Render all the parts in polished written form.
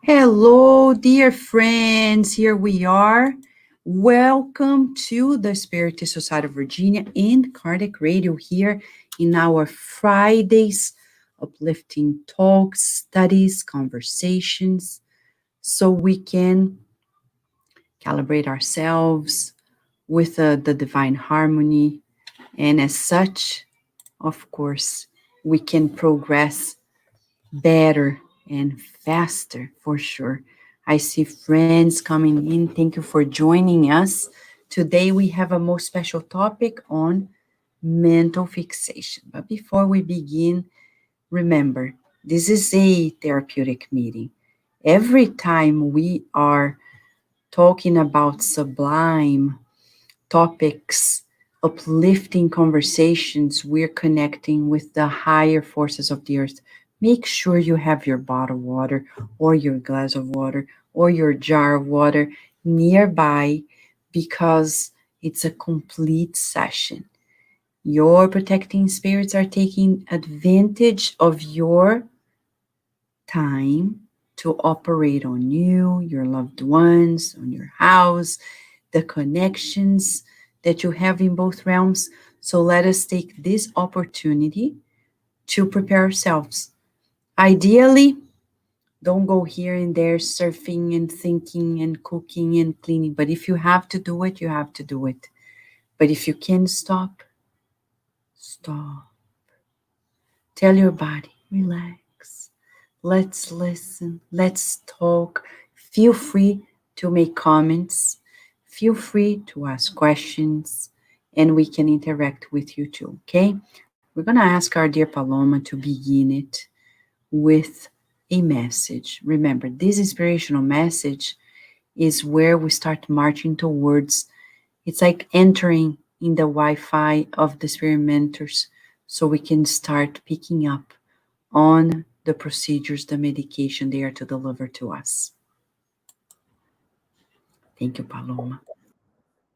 Hello, dear friends. Here we are. Welcome to the Spirit Society of Virginia and Kardec Radio here in our Fridays uplifting talks, studies, conversations, so we can calibrate ourselves with the divine harmony. And as such, of course, we can progress better and faster for sure. I see friends coming in. Thank you for joining us. Today we have a most special topic on mental fixation. But before we begin, remember, this is a therapeutic meeting. Every time we are talking about sublime topics, uplifting conversations, we're connecting with the higher forces of the earth. Make sure you have your bottle of water or your glass of water or your jar of water nearby because it's a complete session. Your protecting spirits are taking advantage of your time to operate on you, your loved ones, on your house, the connections that you have in both realms. So let us take this opportunity to prepare ourselves. Ideally, don't go here and there surfing and thinking and cooking and cleaning. But if you have to do it, you have to do it. But if you can stop, stop. Tell your body, relax. Let's listen. Let's talk. Feel free to make comments. Feel free to ask questions, and we can interact with you too, okay? We're going to ask our dear Paloma to begin it with a message. Remember, this inspirational message is where we start marching towards. It's like entering in the Wi-Fi of the spirit mentors so we can start picking up on the procedures, the medication they are to deliver to us. Thank you, Paloma.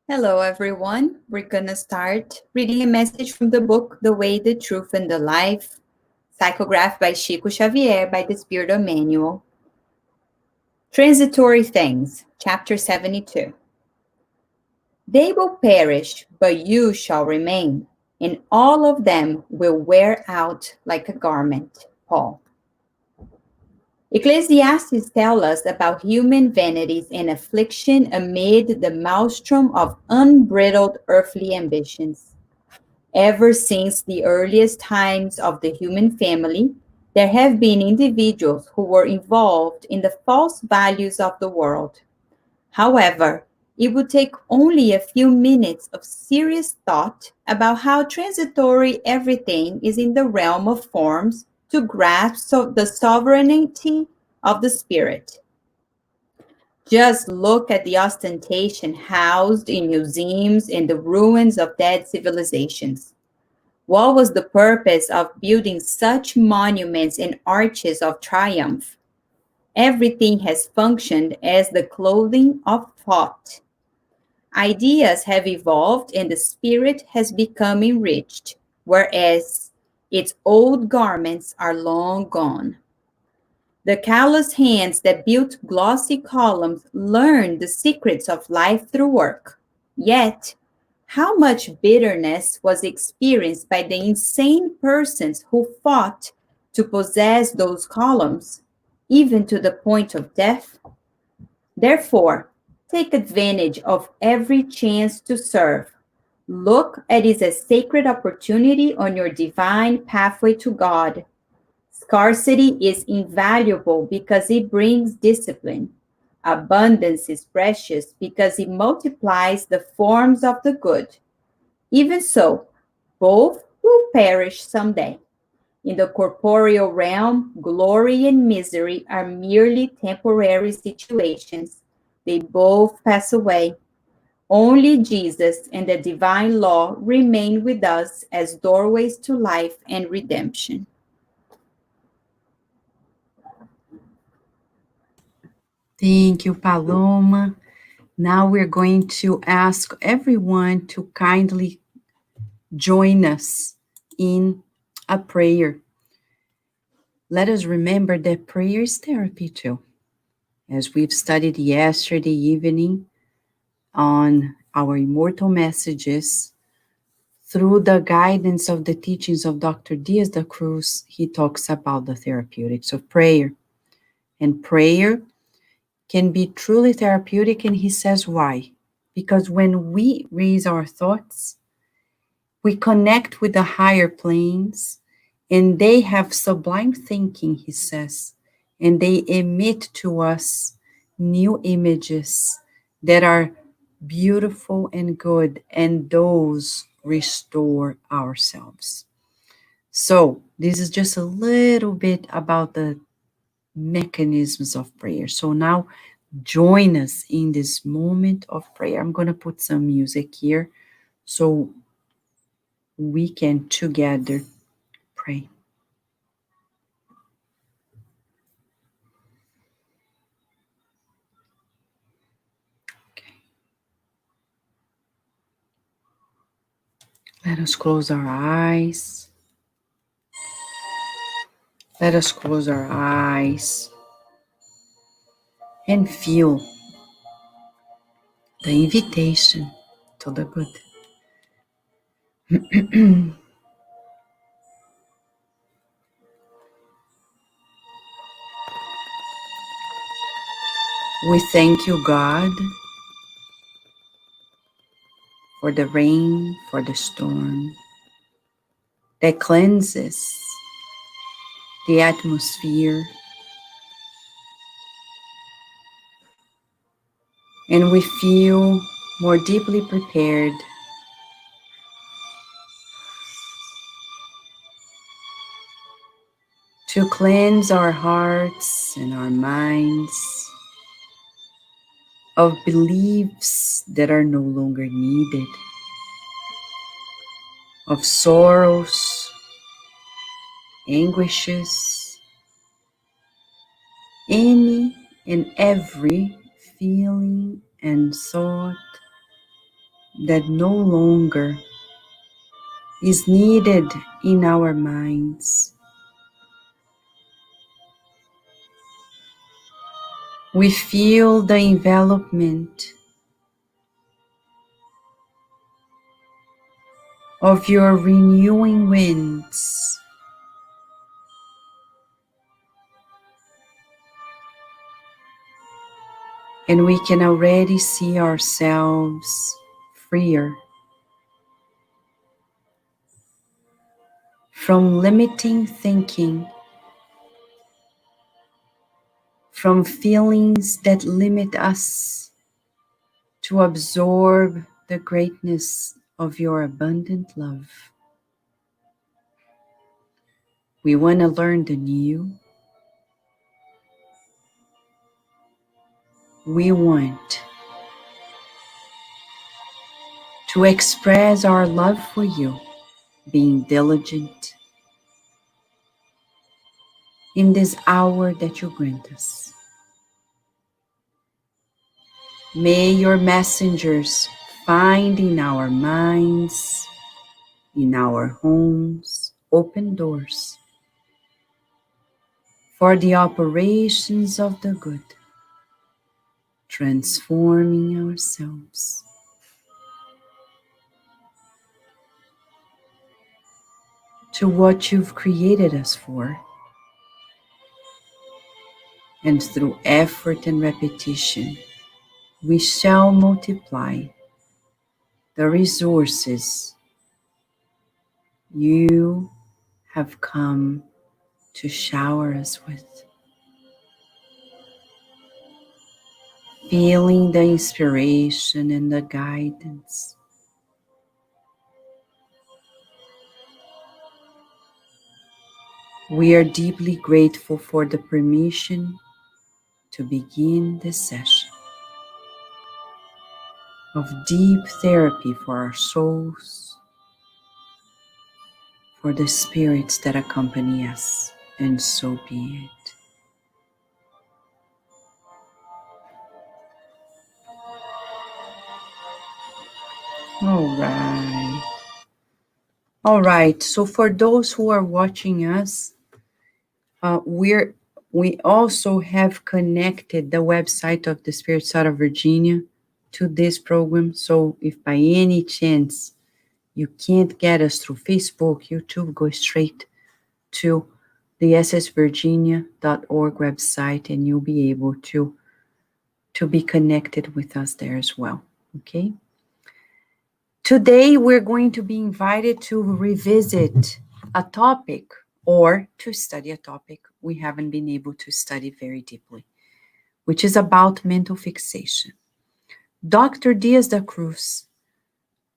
Hello, everyone. We're going to start reading a message from the book, The Way, the Truth, and the Life, psychographed by Chico Xavier by the Spirit Emmanuel. Transitory Things, Chapter 72. They will perish, but you shall remain, and all of them will wear out like a garment. Paul. Ecclesiastes tells us about human vanities and affliction amid the maelstrom of unbridled earthly ambitions. Ever since the earliest times of the human family, there have been individuals who were involved in the false values of the world. However, it would take only a few minutes of serious thought about how transitory everything is in the realm of forms to grasp the sovereignty of the spirit. Just look at the ostentation housed in museums and the ruins of dead civilizations. What was the purpose of building such monuments and arches of triumph? Everything has functioned as the clothing of thought. Ideas have evolved and the spirit has become enriched, whereas its old garments are long gone. The callous hands that built glossy columns learned the secrets of life through work. Yet, how much bitterness was experienced by the insane persons who fought to possess those columns, even to the point of death? Therefore, take advantage of every chance to serve. Look at it as a sacred opportunity on your divine pathway to God. Scarcity is invaluable because it brings discipline. Abundance is precious because it multiplies the forms of the good. Even so, both will perish someday. In the corporeal realm, glory and misery are merely temporary situations. They both pass away. Only Jesus and the divine law remain with us as doorways to life and redemption. Thank you, Paloma. Now we're going to ask everyone to kindly join us in a prayer. Let us remember that prayer is therapy too. as we've studied yesterday evening on our immortal messages, through the guidance of the teachings of Dr. Diaz da Cruz, he talks about the therapeutics of prayer. And prayer can be truly therapeutic, and he says why. Because when we raise our thoughts, we connect with the higher planes, and they have sublime thinking, he says, and they emit to us new images that are beautiful and good, and those restore ourselves. So, this is just a little bit about the mechanisms of prayer. So, now join us in this moment of prayer. I'm going to put some music here so we can together pray. Okay. Let us close our eyes. Let us close our eyes and feel the invitation to the good. We thank you, God, for the rain, for the storm that cleanses the atmosphere, and we feel more deeply prepared to cleanse our hearts and our minds of beliefs that are no longer needed, of sorrows, anguishes, any and every feeling and thought that no longer is needed in our minds. We feel the envelopment of your renewing winds, and we can already see ourselves freer from limiting thinking, from feelings that limit us, to absorb the greatness of your abundant love. We want to learn the new. We want to express our love for you, being diligent in this hour that you grant us. May your messengers find in our minds, in our homes, open doors for the operations of the good, transforming ourselves to what you've created us for. And through effort and repetition, we shall multiply the resources you have come to shower us with. Feeling the inspiration and the guidance. We are deeply grateful for the permission to begin this session of deep therapy for our souls, for the spirits that accompany us, and so be it. All right. All right. So for those who are watching us, We also have connected the website of the Spirit Side of Virginia to this program. So if by any chance you can't get us through Facebook, YouTube, go straight to the ssvirginia.org website and you'll be able to be connected with us there as well. Okay? Today, we're going to be invited to revisit a topic or to study a topic we haven't been able to study very deeply, which is about mental fixation. Dr. Dias da Cruz,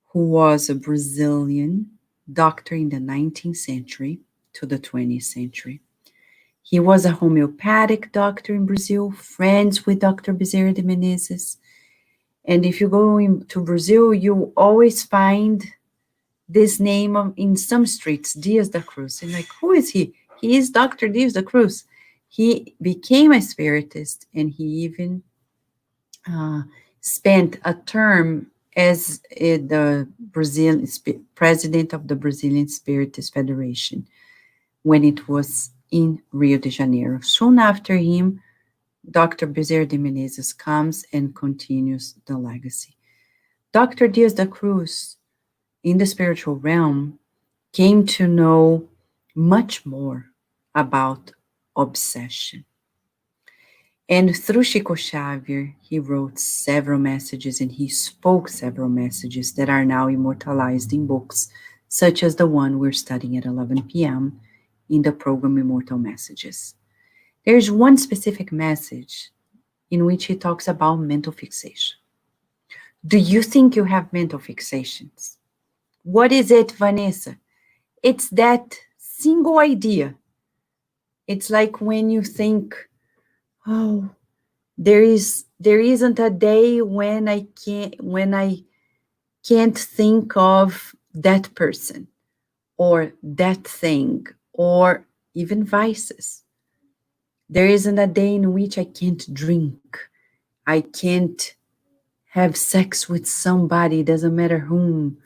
who was a Brazilian doctor in the 19th century to the 20th century, he was a homeopathic doctor in Brazil, friends with Dr. Bezerra de Menezes. And if you go to Brazil, you always find this name in some streets, Dias da Cruz. And like, who is he? He is Dr. Dias da Cruz. He became a spiritist and he even spent a term as the Brazilian president of the Brazilian Spiritist Federation when it was in Rio de Janeiro. Soon after him, Dr. Bezerra de Menezes comes and continues the legacy. Dr. Dias da Cruz, in the spiritual realm, came to know much more about obsession. And through Chico Xavier, he wrote several messages and he spoke several messages that are now immortalized in books, such as the one we're studying at 11 p.m. in the program Immortal Messages. There's one specific message in which he talks about mental fixation. Do you think you have mental fixations? What is it, Vanessa? It's that single idea. It's like when you think, oh, there isn't a day when I can't think of that person or that thing or even vices. There isn't a day in which I can't drink. I can't have sex with somebody, doesn't matter whom,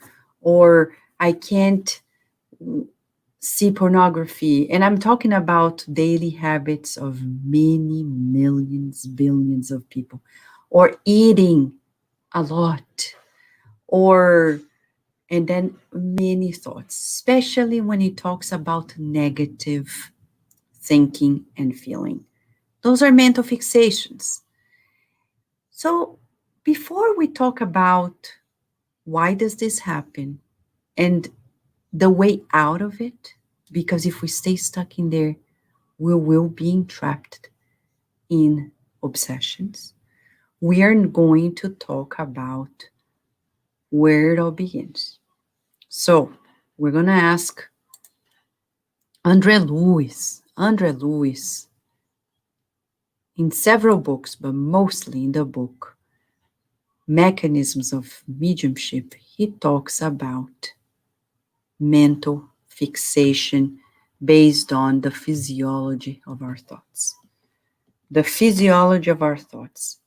or I can't see pornography. And I'm talking about daily habits of many millions, billions of people, or eating a lot, or, and then many thoughts, especially when he talks about negative thinking and feeling. Those are mental fixations. So before we talk about why does this happen and the way out of it, because if we stay stuck in there, we will be entrapped in obsessions. We are going to talk about where it all begins. So we're going to ask Andre Lewis, in several books, but mostly in the book Mechanisms of Mediumship, he talks about mental fixation based on the physiology of our thoughts. The physiology of our thoughts.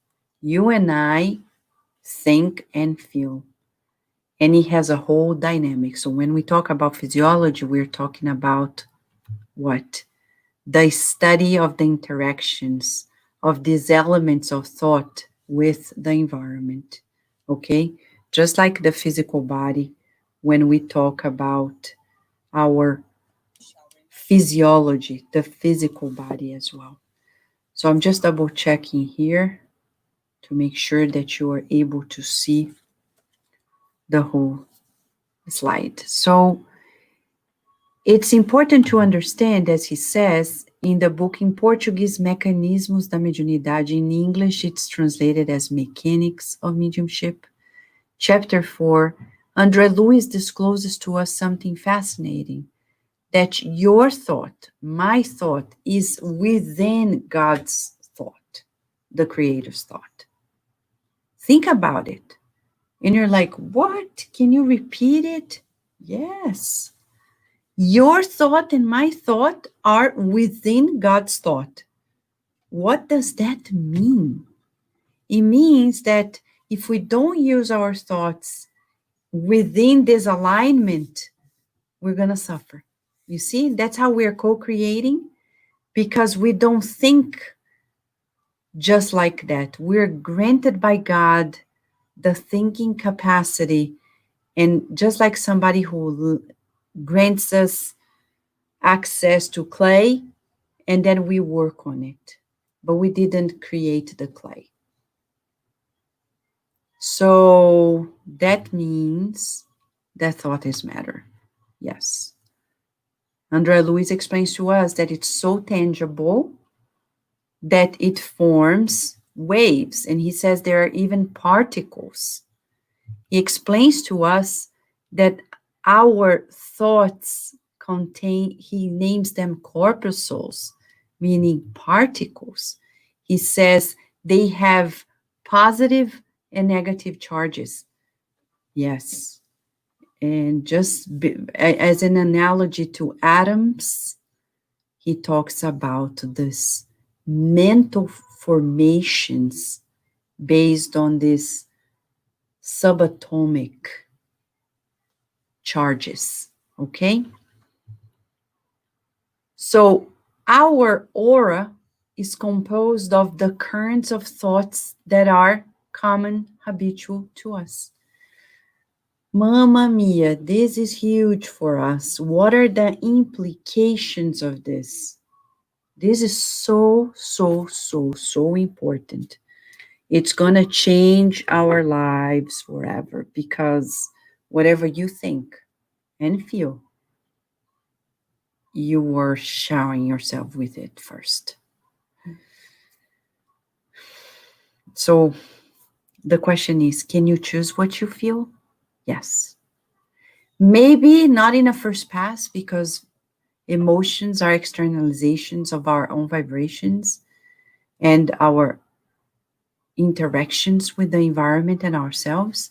You and I think and feel, and it has a whole dynamic. So when we talk about physiology, we're talking about what? The study of the interactions of these elements of thought with the environment, okay? Just like the physical body, when we talk about our physiology, the physical body as well. So I'm just double checking here to make sure that you are able to see the whole slide. So it's important to understand, as he says, in the book in Portuguese, Mecanismos da Mediunidade. In English, it's translated as Mechanics of Mediumship. Chapter 4, André Luiz discloses to us something fascinating, that your thought, my thought, is within God's thought, the Creator's thought. Think about it. And you're like, what? Can you repeat it? Yes. Your thought and my thought are within God's thought. What does that mean? It means that if we don't use our thoughts within this alignment, we're going to suffer. You see, that's how we're co-creating, because we don't think just like that. We're granted by God the thinking capacity, and just like somebody who grants us access to clay, and then we work on it, but we didn't create the clay. So that means that thought is matter. Yes. André Luiz explains to us that it's so tangible that it forms waves, and he says there are even particles. He explains to us that our thoughts contain, he names them corpuscles, meaning particles. He says they have positive and negative charges. Yes. And just as an analogy to atoms, he talks about this mental formations based on these subatomic charges. Okay? So our aura is composed of the currents of thoughts that are common, habitual to us. Mamma mia, this is huge for us. What are the implications of this? This is so, so, so, so important. It's going to change our lives forever, because whatever you think and feel, you are showering yourself with it first. So the question is, can you choose what you feel? Yes. Maybe not in a first pass, because emotions are externalizations of our own vibrations and our interactions with the environment and ourselves.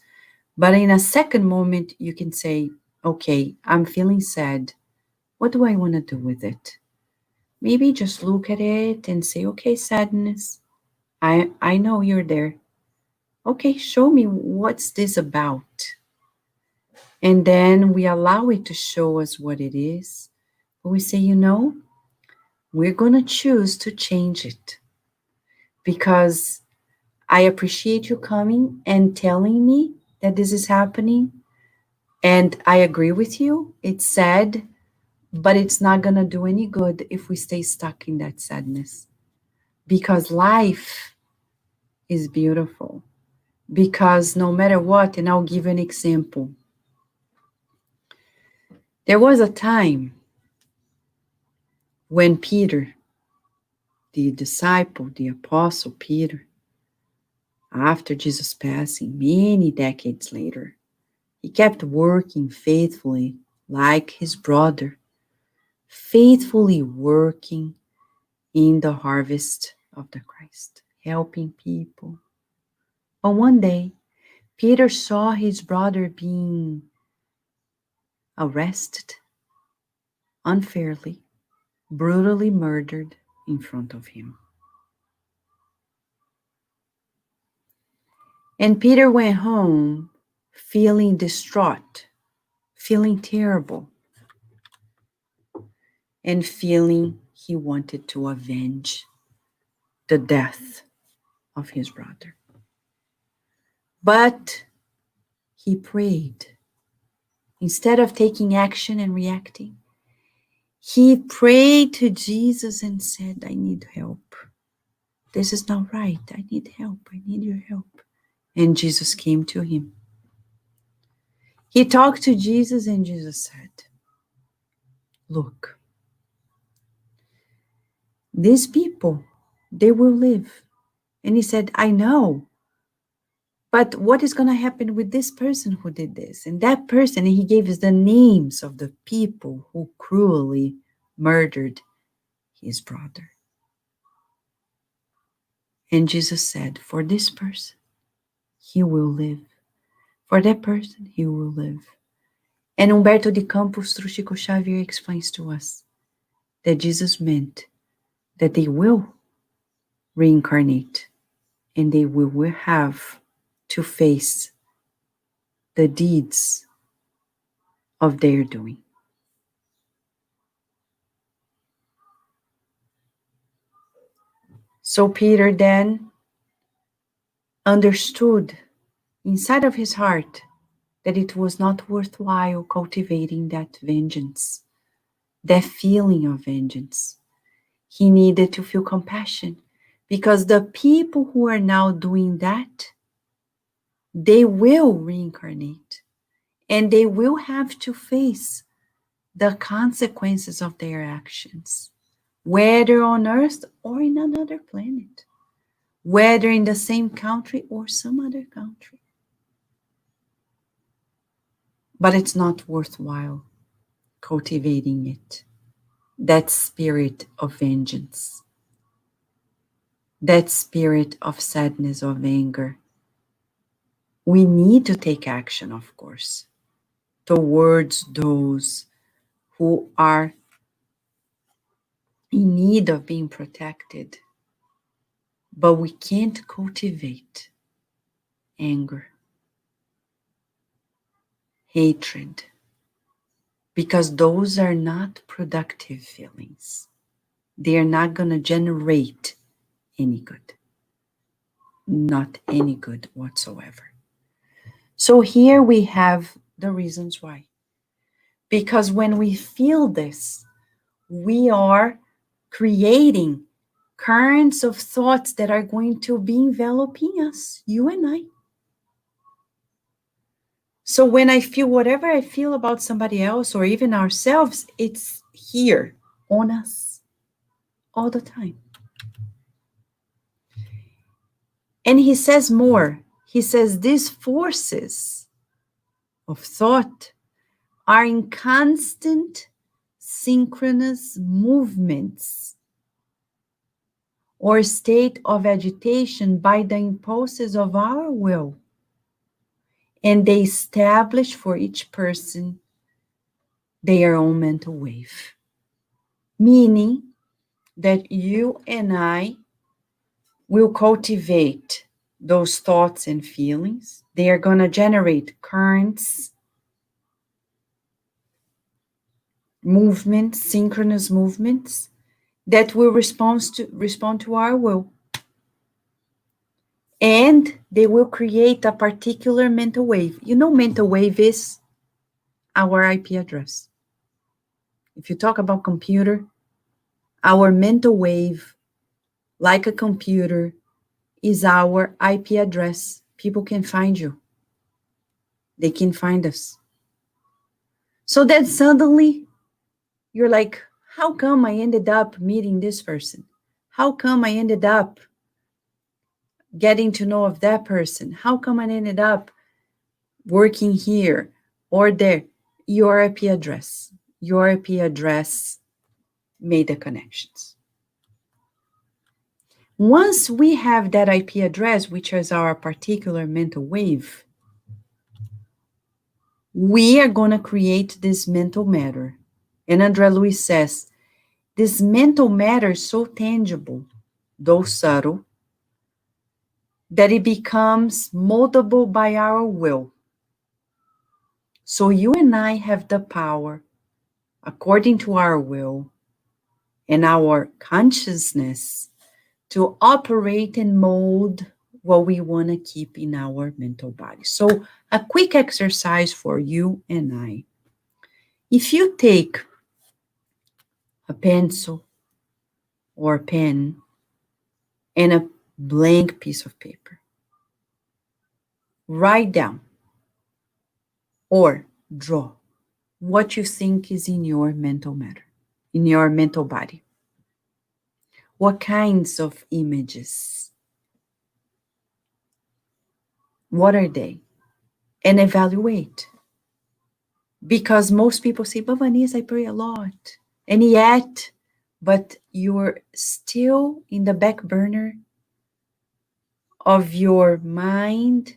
But in a second moment, you can say, okay, I'm feeling sad. What do I want to do with it? Maybe just look at it and say, okay, sadness, I know you're there. Okay, show me, what's this about? And then we allow it to show us what it is. We say, we're going to choose to change it, because I appreciate you coming and telling me that this is happening. And I agree with you. It's sad, but it's not going to do any good if we stay stuck in that sadness, because life is beautiful. Because no matter what, and I'll give you an example. There was a time when Peter, the disciple, the apostle Peter, after Jesus' passing, many decades later, he kept working faithfully like his brother, faithfully working in the harvest of the Christ, helping people. But one day, Peter saw his brother being arrested unfairly, brutally murdered in front of him. And Peter went home feeling distraught, feeling terrible, and feeling he wanted to avenge the death of his brother. But he prayed. Instead of taking action and reacting, he prayed to Jesus and said, I need help. This is not right. I need help. I need your help. And Jesus came to him. He talked to Jesus, and Jesus said, look, these people, they will live. And he said, I know. But what is going to happen with this person who did this and that person? And he gave us the names of the people who cruelly murdered his brother. And Jesus said, for this person, he will live. For that person, he will live. And Humberto de Campos, through Chico Xavier, explains to us that Jesus meant that they will reincarnate, and they will have to face the deeds of their doing. So Peter then understood inside of his heart that it was not worthwhile cultivating that vengeance, that feeling of vengeance. He needed to feel compassion because the people who are now doing that, they will reincarnate and they will have to face the consequences of their actions, whether on Earth or in another planet, whether in the same country or some other country. But it's not worthwhile cultivating it, that spirit of vengeance, that spirit of sadness, of anger. We need to take action, of course, towards those who are in need of being protected, but we can't cultivate anger, hatred, because those are not productive feelings. They are not going to generate any good, not any good whatsoever. So here we have the reasons why. Because when we feel this, we are creating currents of thoughts that are going to be enveloping us, you and I. So when I feel whatever I feel about somebody else or even ourselves, it's here on us all the time. And he says more. He says these forces of thought are in constant synchronous movements or state of agitation by the impulses of our will. And they establish for each person their own mental wave. Meaning that you and I will cultivate those thoughts and feelings. They are going to generate currents, movements, synchronous movements that will respond to our will. And they will create a particular mental wave. You know, mental wave is our IP address. If you talk about computer, our mental wave, like a computer, is our IP address. People can find you. They can find us. So then suddenly you're like, how come I ended up meeting this person? How come I ended up getting to know of that person? How come I ended up working here or there? Your IP address. Your IP address made the connections. Once we have that IP address, which is our particular mental wave, we are going to create this mental matter. And André Luiz says, this mental matter is so tangible, though subtle, that it becomes moldable by our will. So you and I have the power, according to our will and our consciousness, to operate and mold what we want to keep in our mental body. So a quick exercise for you and I. If you take a pencil or a pen and a blank piece of paper, write down or draw what you think is in your mental matter, in your mental body. What kinds of images? What are they? And evaluate. Because most people say, but Vanessa, I pray a lot. And yet, but you're still in the back burner of your mind.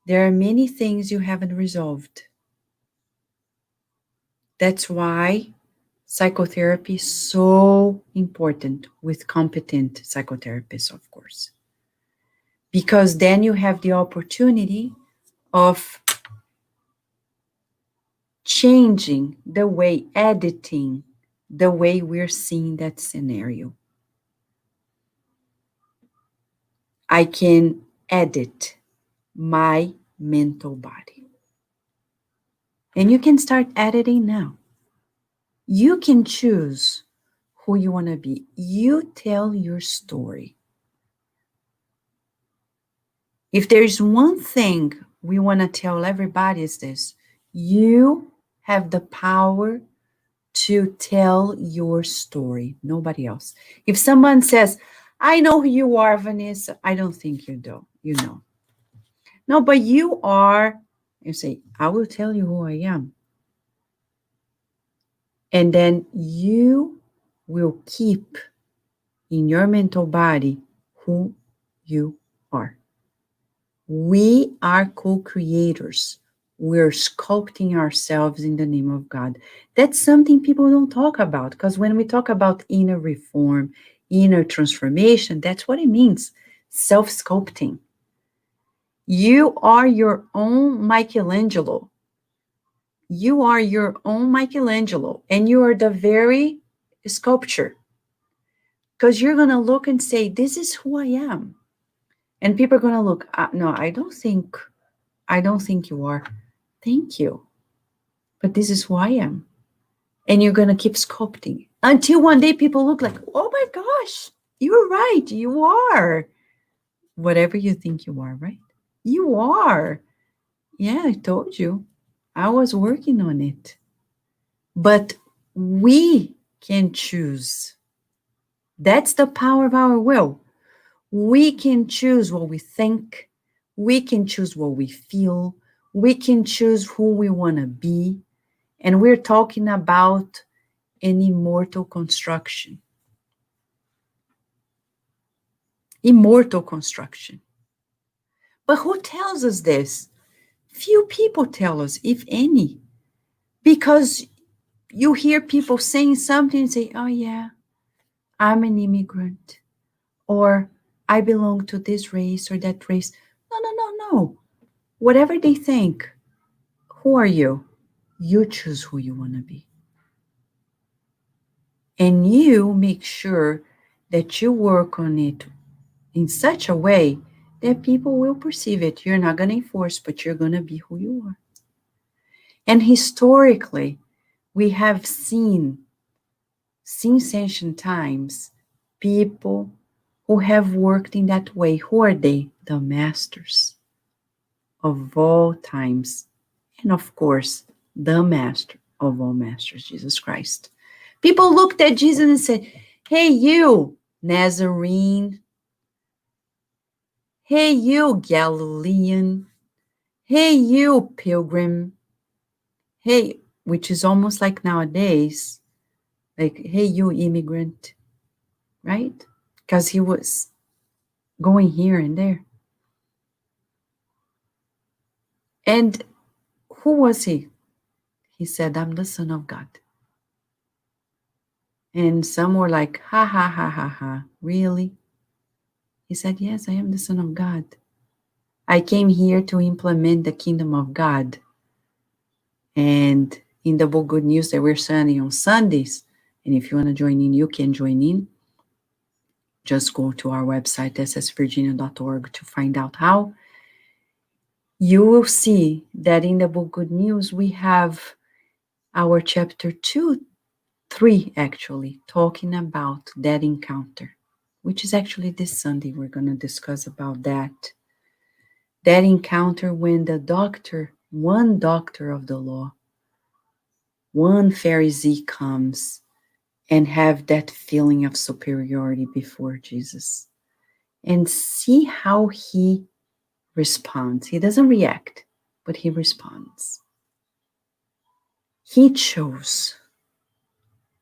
There are many things you haven't resolved. That's why psychotherapy is so important with competent psychotherapists, of course. Because then you have the opportunity of changing the way, editing the way we're seeing that scenario. I can edit my mental body. And you can start editing now. You can choose who you want to be. You tell your story. If there's one thing we want to tell everybody is this: you have the power to tell your story, nobody else. If someone says, I know who you are, Vanessa, I don't think you do. You know. No, but you are, you say, I will tell you who I am. And then you will keep in your mental body who you are. We are co-creators. We're sculpting ourselves in the name of God. That's something people don't talk about, because when we talk about inner reform, inner transformation, that's what it means. Self-sculpting. You are your own Michelangelo. You are your own Michelangelo, and you are the very sculpture. Because you're going to look and say, this is who I am. And people are going to look, no, I don't think you are. Thank you. But this is who I am. And you're going to keep sculpting until one day people look like, oh my gosh, you're right. You are whatever you think you are, right? You are. Yeah, I told you. I was working on it. But we can choose. That's the power of our will. We can choose what we think. We can choose what we feel. We can choose who we want to be. And we're talking about an immortal construction. Immortal construction. But who tells us this? Few people tell us, if any. Because you hear people saying something and say, oh yeah, I'm an immigrant. Or I belong to this race or that race. No, no, no, no. Whatever they think, who are you? You choose who you want to be. And you make sure that you work on it in such a way that people will perceive it. You're not going to enforce, but you're going to be who you are. And historically, we have seen, since ancient times, people who have worked in that way. Who are they? The masters of all times. And of course, the master of all masters, Jesus Christ. People looked at Jesus and said, hey, you, Nazarene. Hey, you, Galilean. Hey, you, pilgrim. Hey, which is almost like nowadays, like, hey, you, immigrant, right? Because he was going here and there. And who was he? He said, I'm the Son of God. And some were like, ha, ha, ha, ha, ha. Really? He said, yes, I am the Son of God. I came here to implement the kingdom of God. And in the book Good News that we're studying on Sundays, and if you want to join in, you can join in. Just go to our website, ssvirginia.org, to find out how. You will see that in the book Good News, we have our chapter 3, actually, talking about that encounter, which is actually this Sunday. We're going to discuss about that. That encounter when one doctor of the law, one Pharisee comes and have that feeling of superiority before Jesus. And see how he responds. He doesn't react, but he responds. He chose,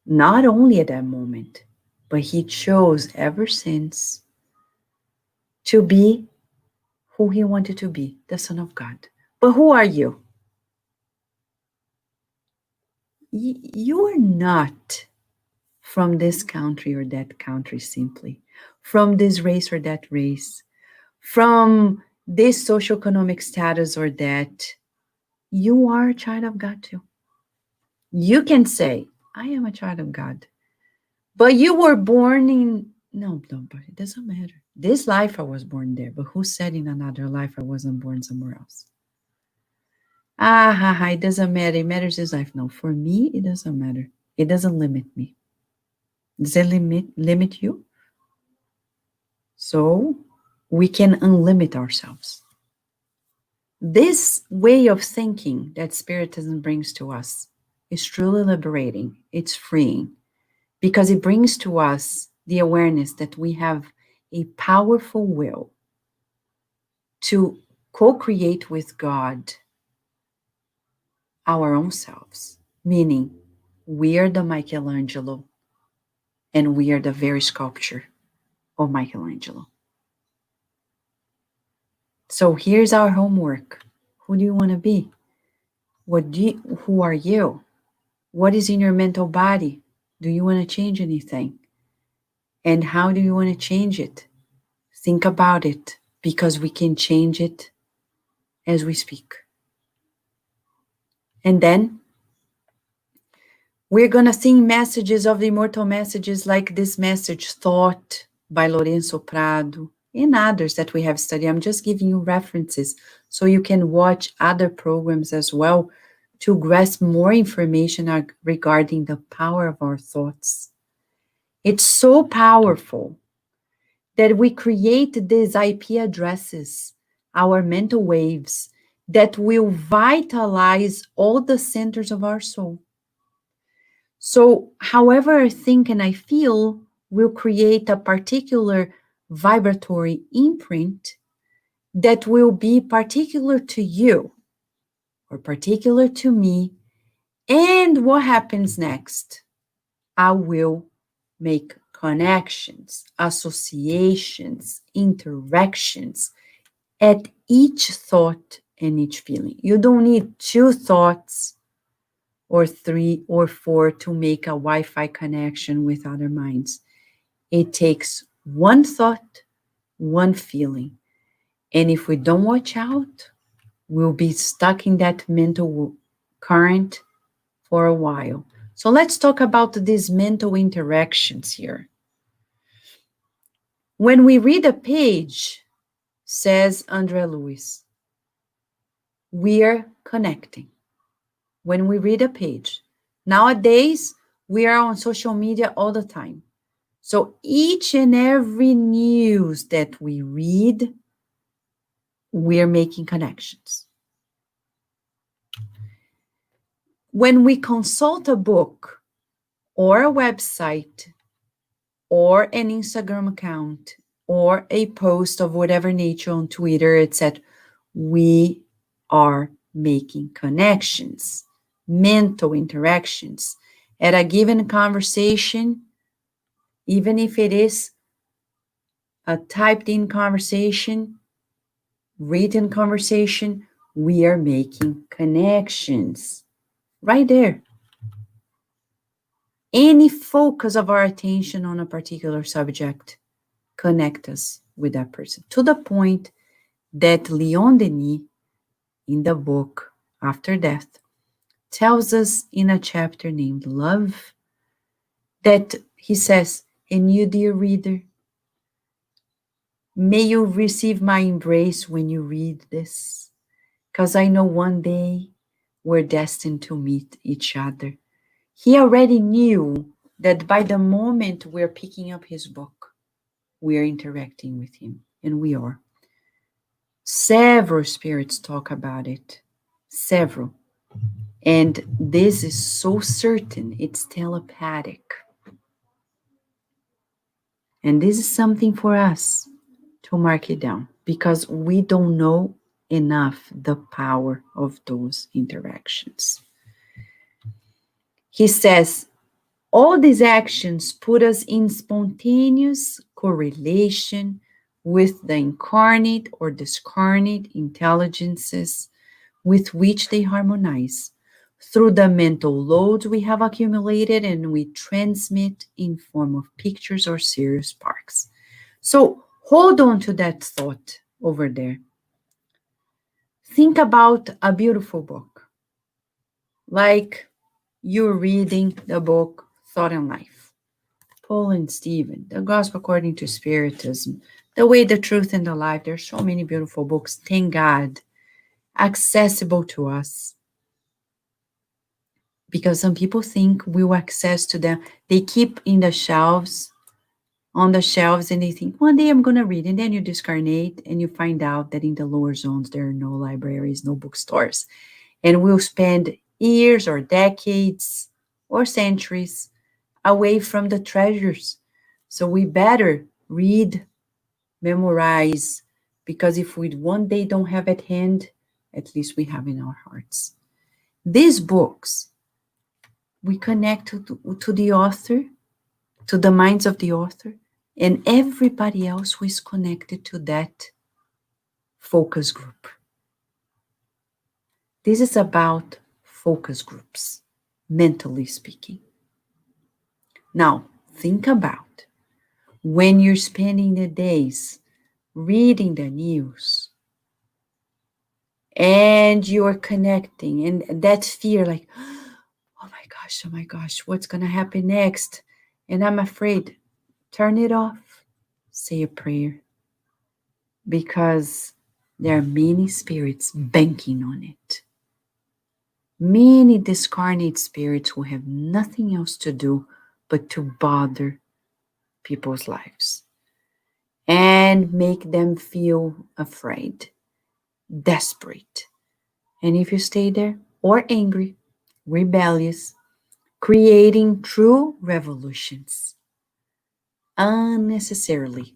not only at that moment, but he chose ever since to be who he wanted to be, the Son of God. But who are you? You are not from this country or that country simply, from this race or that race, from this socioeconomic status or that. You are a child of God too. You can say, I am a child of God. But you were born in, no, but it doesn't matter. This life I was born there, but who said in another life I wasn't born somewhere else? It doesn't matter. It matters this life. No, for me, it doesn't matter. It doesn't limit me. Does it limit you? So we can unlimit ourselves. This way of thinking that Spiritism brings to us is truly liberating. It's freeing because it brings to us the awareness that we have a powerful will to co-create with God our own selves, meaning we are the Michelangelo and we are the very sculpture of Michelangelo. So here's our homework. Who do you want to be? Who are you? What is in your mental body? Do you want to change anything? And how do you want to change it? Think about it because we can change it as we speak. And then we're going to sing messages of the immortal messages like this message, Thought by Lourenço Prado, and others that we have studied. I'm just giving you references so you can watch other programs as well to grasp more information regarding the power of our thoughts. It's so powerful that we create these IP addresses, our mental waves, that will vitalize all the centers of our soul. So, however I think and I feel will create a particular vibratory imprint that will be particular to you or particular to me. And what happens next? I will make connections, associations, interactions at each thought and each feeling. You don't need 2 thoughts or 3 or 4 to make a Wi-Fi connection with other minds. It takes one thought, one feeling. And if we don't watch out, we'll be stuck in that mental current for a while. So let's talk about these mental interactions here. When we read a page, says Andrea Lewis, we are connecting. When we read a page. Nowadays, we are on social media all the time. So each and every news that we read, we're making connections. When we consult a book or a website or an Instagram account or a post of whatever nature on Twitter, etc., we are making connections, mental interactions. At a given conversation, even if it is a typed in conversation, written conversation, we are making connections right there. Any focus of our attention on a particular subject connect us with that person to the point that Leon Denis, in the book After Death, tells us in a chapter named Love that he says, and you, dear reader, may you receive my embrace when you read this, because I know one day we're destined to meet each other. He already knew that by the moment we're picking up his book, we are interacting with him, and we are. Several spirits talk about it, several. And this is so certain, it's telepathic. And this is something for us to mark it down because we don't know enough the power of those interactions. He says, all these actions put us in spontaneous correlation with the incarnate or discarnate intelligences with which they harmonize through the mental loads we have accumulated and we transmit in form of pictures or serious sparks. So hold on to that thought over there. Think about a beautiful book, like you're reading the book Thought and Life, Paul and Stephen, The Gospel According to Spiritism, The Way, the Truth, and the Life. There's so many beautiful books, thank God, accessible to us. Because some people think we will access to them. They keep in the shelves, on the shelves, and they think, one day I'm going to read. And then you discarnate and you find out that in the lower zones, there are no libraries, no bookstores. And we'll spend years or decades or centuries away from the treasures. So we better read, memorize, because if we one day don't have at hand, at least we have in our hearts. These books, we connect to the author, to the minds of the author, and everybody else who is connected to that focus group. This is about focus groups, mentally speaking. Now, think about when you're spending the days reading the news and you're connecting, and that fear, like, oh my gosh, what's going to happen next? And I'm afraid. Turn it off. Say a prayer. Because there are many spirits banking on it. Many discarnate spirits who have nothing else to do but to bother people's lives and make them feel afraid, desperate. And if you stay there, or angry, rebellious, creating true revolutions unnecessarily.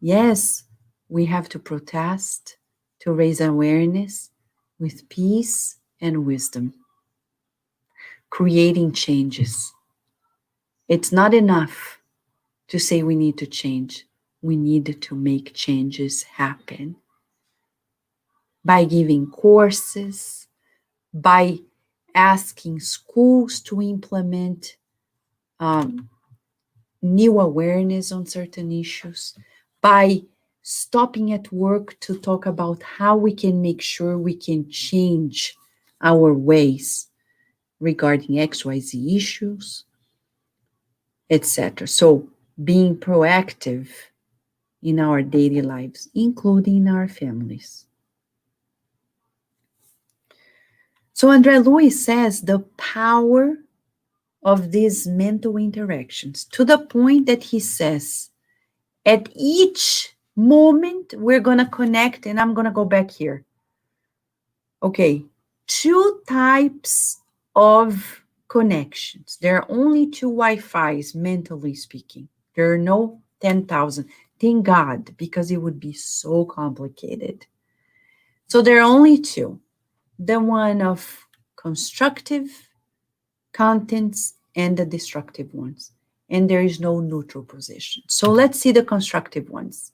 Yes, we have to protest, to raise awareness with peace and wisdom, creating changes. It's not enough to say we need to change. We need to make changes happen by giving courses, by asking schools to implement um, new awareness on certain issues, by stopping at work to talk about how we can make sure we can change our ways regarding XYZ issues, etc. So, being proactive in our daily lives, including in our families. So, Andre Lewis says the power of these mental interactions to the point that he says, at each moment, we're going to connect, and I'm going to go back here. Okay, two types of connections. There are only two Wi-Fis, mentally speaking. There are no 10,000. Thank God, because it would be so complicated. So there are only two. The one of constructive contents and the destructive ones. And there is no neutral position. So let's see the constructive ones.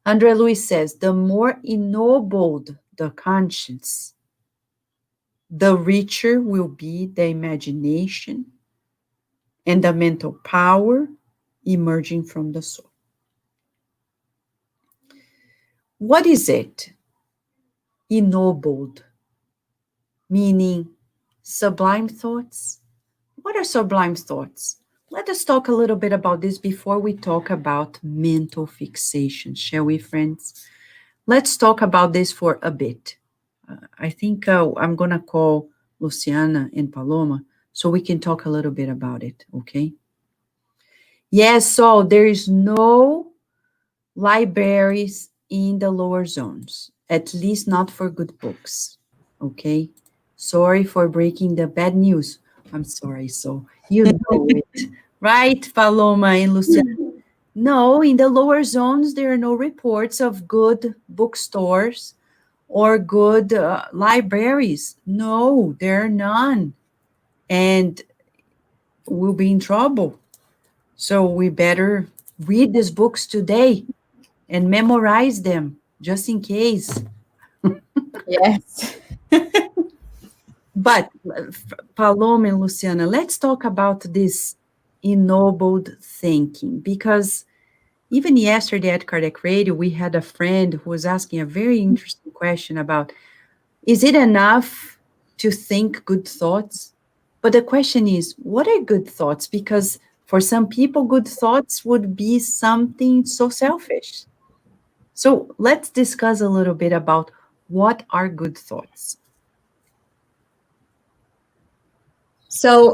Andre Lewis says, the more ennobled the conscience, the richer will be the imagination and the mental power emerging from the soul. What is it? Ennobled, meaning sublime thoughts. What are sublime thoughts? Let us talk a little bit about this before we talk about mental fixation, shall we, friends? Let's talk about this for a bit. I think I'm going to call Luciana and Paloma so we can talk a little bit about it, okay? Yes, so there is no libraries in the lower zones, at least not for good books, okay? Sorry for breaking the bad news. I'm sorry, so you know it, right, Paloma and Luciana? No, in the lower zones, there are no reports of good bookstores or good libraries. No, there are none. And we'll be in trouble. So we better read these books today and memorize them just in case. Yes. But Paloma and Luciana, let's talk about this ennobled thinking, because even yesterday at Cardiac Radio, we had a friend who was asking a very interesting question about, is it enough to think good thoughts? But the question is, what are good thoughts? Because for some people, good thoughts would be something so selfish. So let's discuss a little bit about what are good thoughts. So,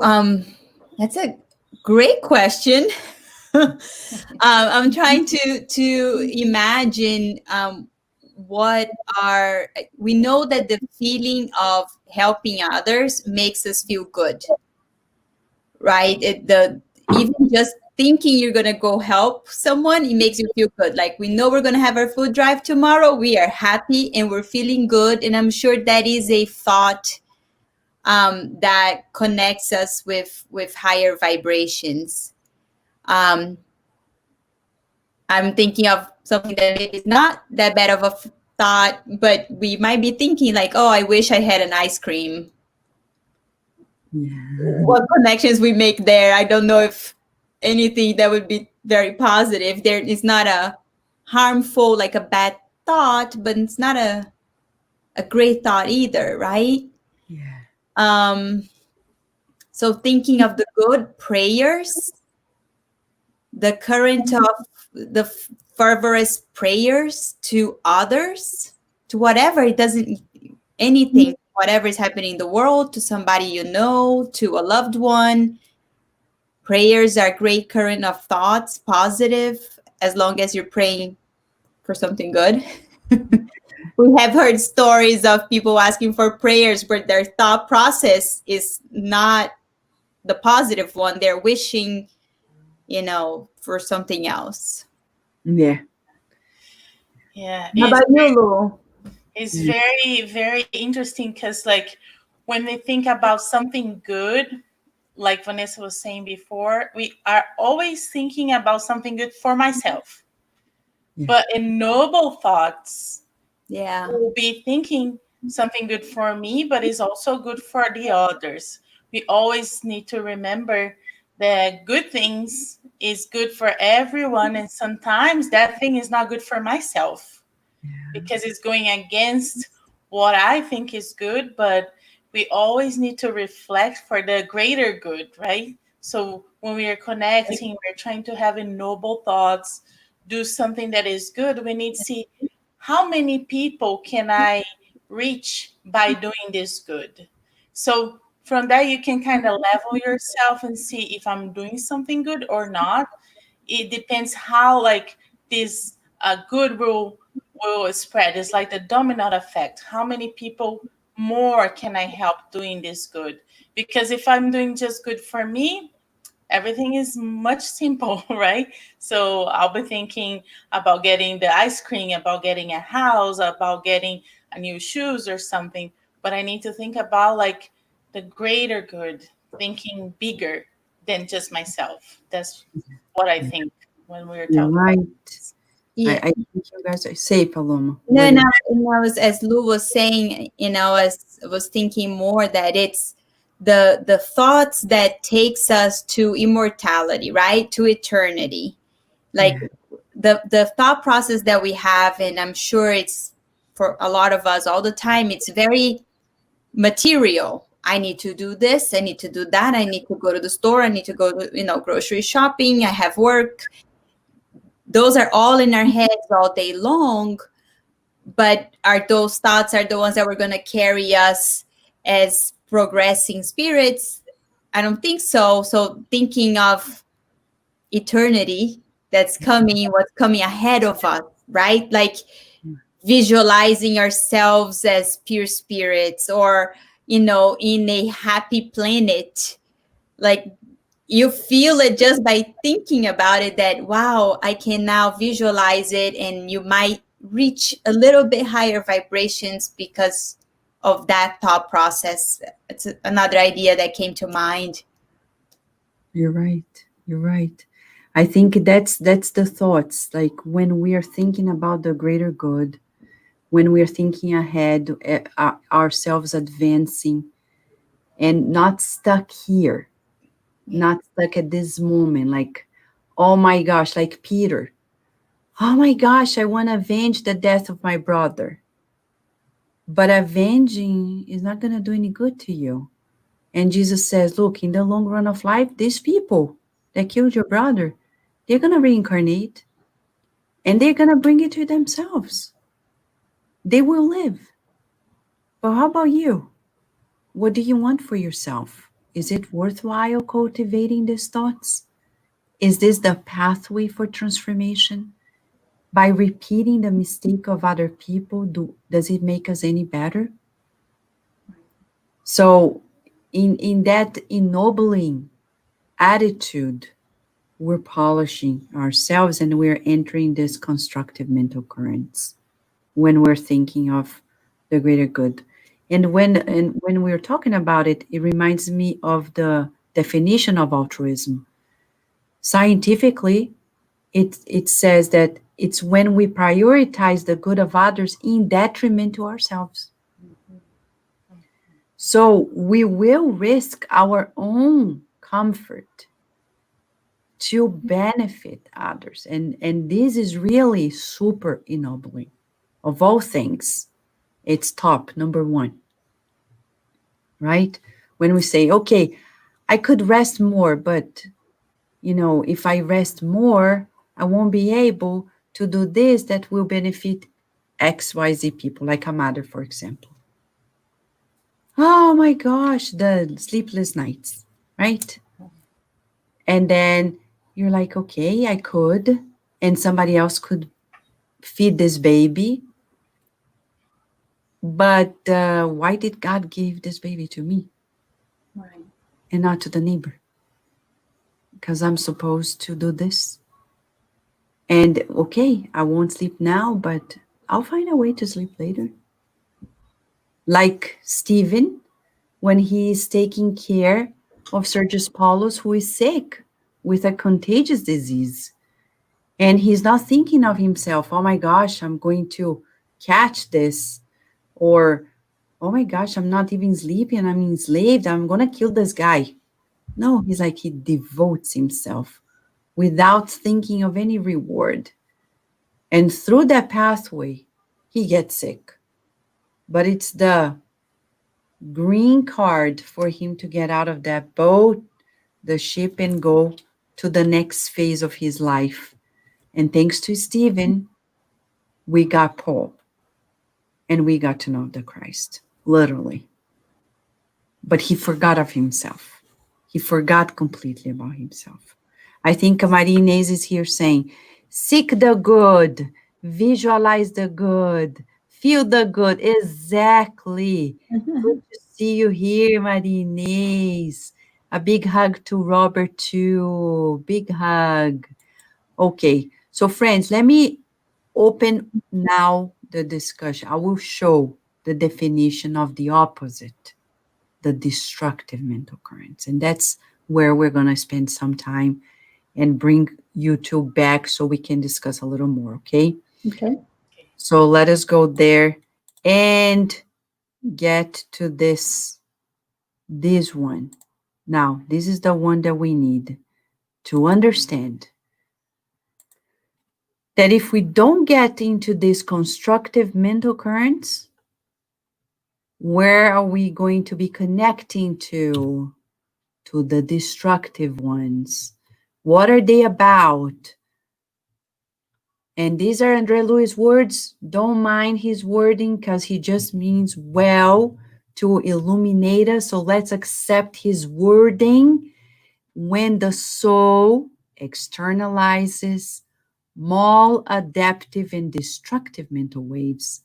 that's a great question. I'm trying to imagine what are we know that the feeling of helping others makes us feel good, right? The even just thinking you're gonna go help someone, it makes you feel good. Like we know we're gonna have our food drive tomorrow. We are happy and we're feeling good, and I'm sure that is a thought that connects us with higher vibrations. Um, I'm thinking of something that maybe is not that bad of a thought, but we might be thinking like, "Oh, I wish I had an ice cream." Yeah. What connections we make there? I don't know if anything that would be very positive. There is not a harmful, like a bad thought, but it's not a great thought either, right? Yeah. Um, so thinking of the good prayers, the current of the fervorous prayers to others, to whatever, it doesn't, anything, whatever is happening in the world, to somebody you know, to a loved one. Prayers are great current of thoughts, positive, as long as you're praying for something good. We have heard stories of people asking for prayers, but their thought process is not the positive one. They're wishing, for something else. Yeah. Yeah, How about you, Lou? it's Yeah. very, very interesting because, like, when we think about something good, like Vanessa was saying before, we are always thinking about something good for myself. Yeah. But in noble thoughts, Yeah. will be thinking something good for me, but is also good for the others. We always need to remember that good things is good for everyone, and sometimes that thing is not good for myself because it's going against what I think is good, but we always need to reflect for the greater good, right? So when we are connecting, we're trying to have noble thoughts, do something that is good. We need to see how many people can I reach by doing this good. So from that, you can kind of level yourself and see if I'm doing something good or not. It depends how like this good will spread. It's like the domino effect. How many people more can I help doing this good? Because if I'm doing just good for me, everything is much simple, right? So I'll be thinking about getting the ice cream, about getting a house, about getting a new shoes or something. But I need to think about like the greater good, thinking bigger than just myself. That's what I think when we're You're talking about right. this. Yeah. I think you guys are safe, Paloma. No, What and is I was, as Lou was saying, I was thinking more that it's the thoughts that takes us to immortality, right? To eternity. Like yeah. the thought process that we have, and I'm sure it's for a lot of us all the time, it's very material. I need to do this, I need to do that, I need to go to the store, I need to go to, grocery shopping, I have work. Those are all in our heads all day long, but are those thoughts are the ones that were going to carry us as progressing spirits? I don't think so. So thinking of eternity that's coming, what's coming ahead of us, right? Like visualizing ourselves as pure spirits, or in a happy planet. Like you feel it just by thinking about it, that wow, I can now visualize it, and you might reach a little bit higher vibrations because of that thought process. It's another idea that came to mind. You're right. You're right. I think that's the thoughts. Like when we are thinking about the greater good, when we are thinking ahead, ourselves advancing and not stuck here, Yeah. not stuck at this moment. Like, oh my gosh, like Peter. Oh my gosh, I want to avenge the death of my brother. But avenging is not going to do any good to you. And Jesus says, look, in the long run of life, these people that killed your brother, they're going to reincarnate. and they're going to bring it to themselves. They will live. But how about you? What do you want for yourself? Is it worthwhile cultivating these thoughts? Is this the pathway for transformation? By repeating the mistake of other people, does it make us any better? So, in that ennobling attitude, we're polishing ourselves and we're entering this constructive mental currents when we're thinking of the greater good. And when we're talking about it, it reminds me of the definition of altruism. Scientifically, it says that it's when we prioritize the good of others in detriment to ourselves. So we will risk our own comfort to benefit others. And this is really super ennobling. Of all things, it's top, number one, right? When we say, okay, I could rest more, but if I rest more, I won't be able to do this that will benefit XYZ people, like a mother, for example. Oh my gosh, the sleepless nights, right? And then you're like, okay, I could, and somebody else could feed this baby. But why did God give this baby to me? Right. And not to the neighbor? Because I'm supposed to do this. And okay, I won't sleep now, but I'll find a way to sleep later. Like Stephen, when he is taking care of Sergius Paulus, who is sick with a contagious disease. And he's not thinking of himself, oh my gosh, I'm going to catch this. Or, oh my gosh, I'm not even sleeping, I'm enslaved, I'm going to kill this guy. No, he's like, he devotes himself without thinking of any reward. And through that pathway, he gets sick. But it's the green card for him to get out of that boat, the ship, and go to the next phase of his life. And thanks to Stephen, we got Paul. And we got to know the Christ, literally. But he forgot of himself. He forgot completely about himself. I think Maria Inês is here saying, seek the good, visualize the good, feel the good. Exactly. Good to see you here, Maria Inês. A big hug to Robert, too. Big hug. Okay, so friends, let me open now the discussion. I will show the definition of the opposite, the destructive mental currents. And that's where we're going to spend some time and bring you two back so we can discuss a little more, okay? Okay. So let us go there and get to this one. Now, this is the one that we need to understand that if we don't get into these constructive mental currents, where are we going to be connecting to the destructive ones? What are they about? And these are André Louis' words. Don't mind his wording because he just means well to illuminate us. So let's accept his wording. When the soul externalizes maladaptive and destructive mental waves,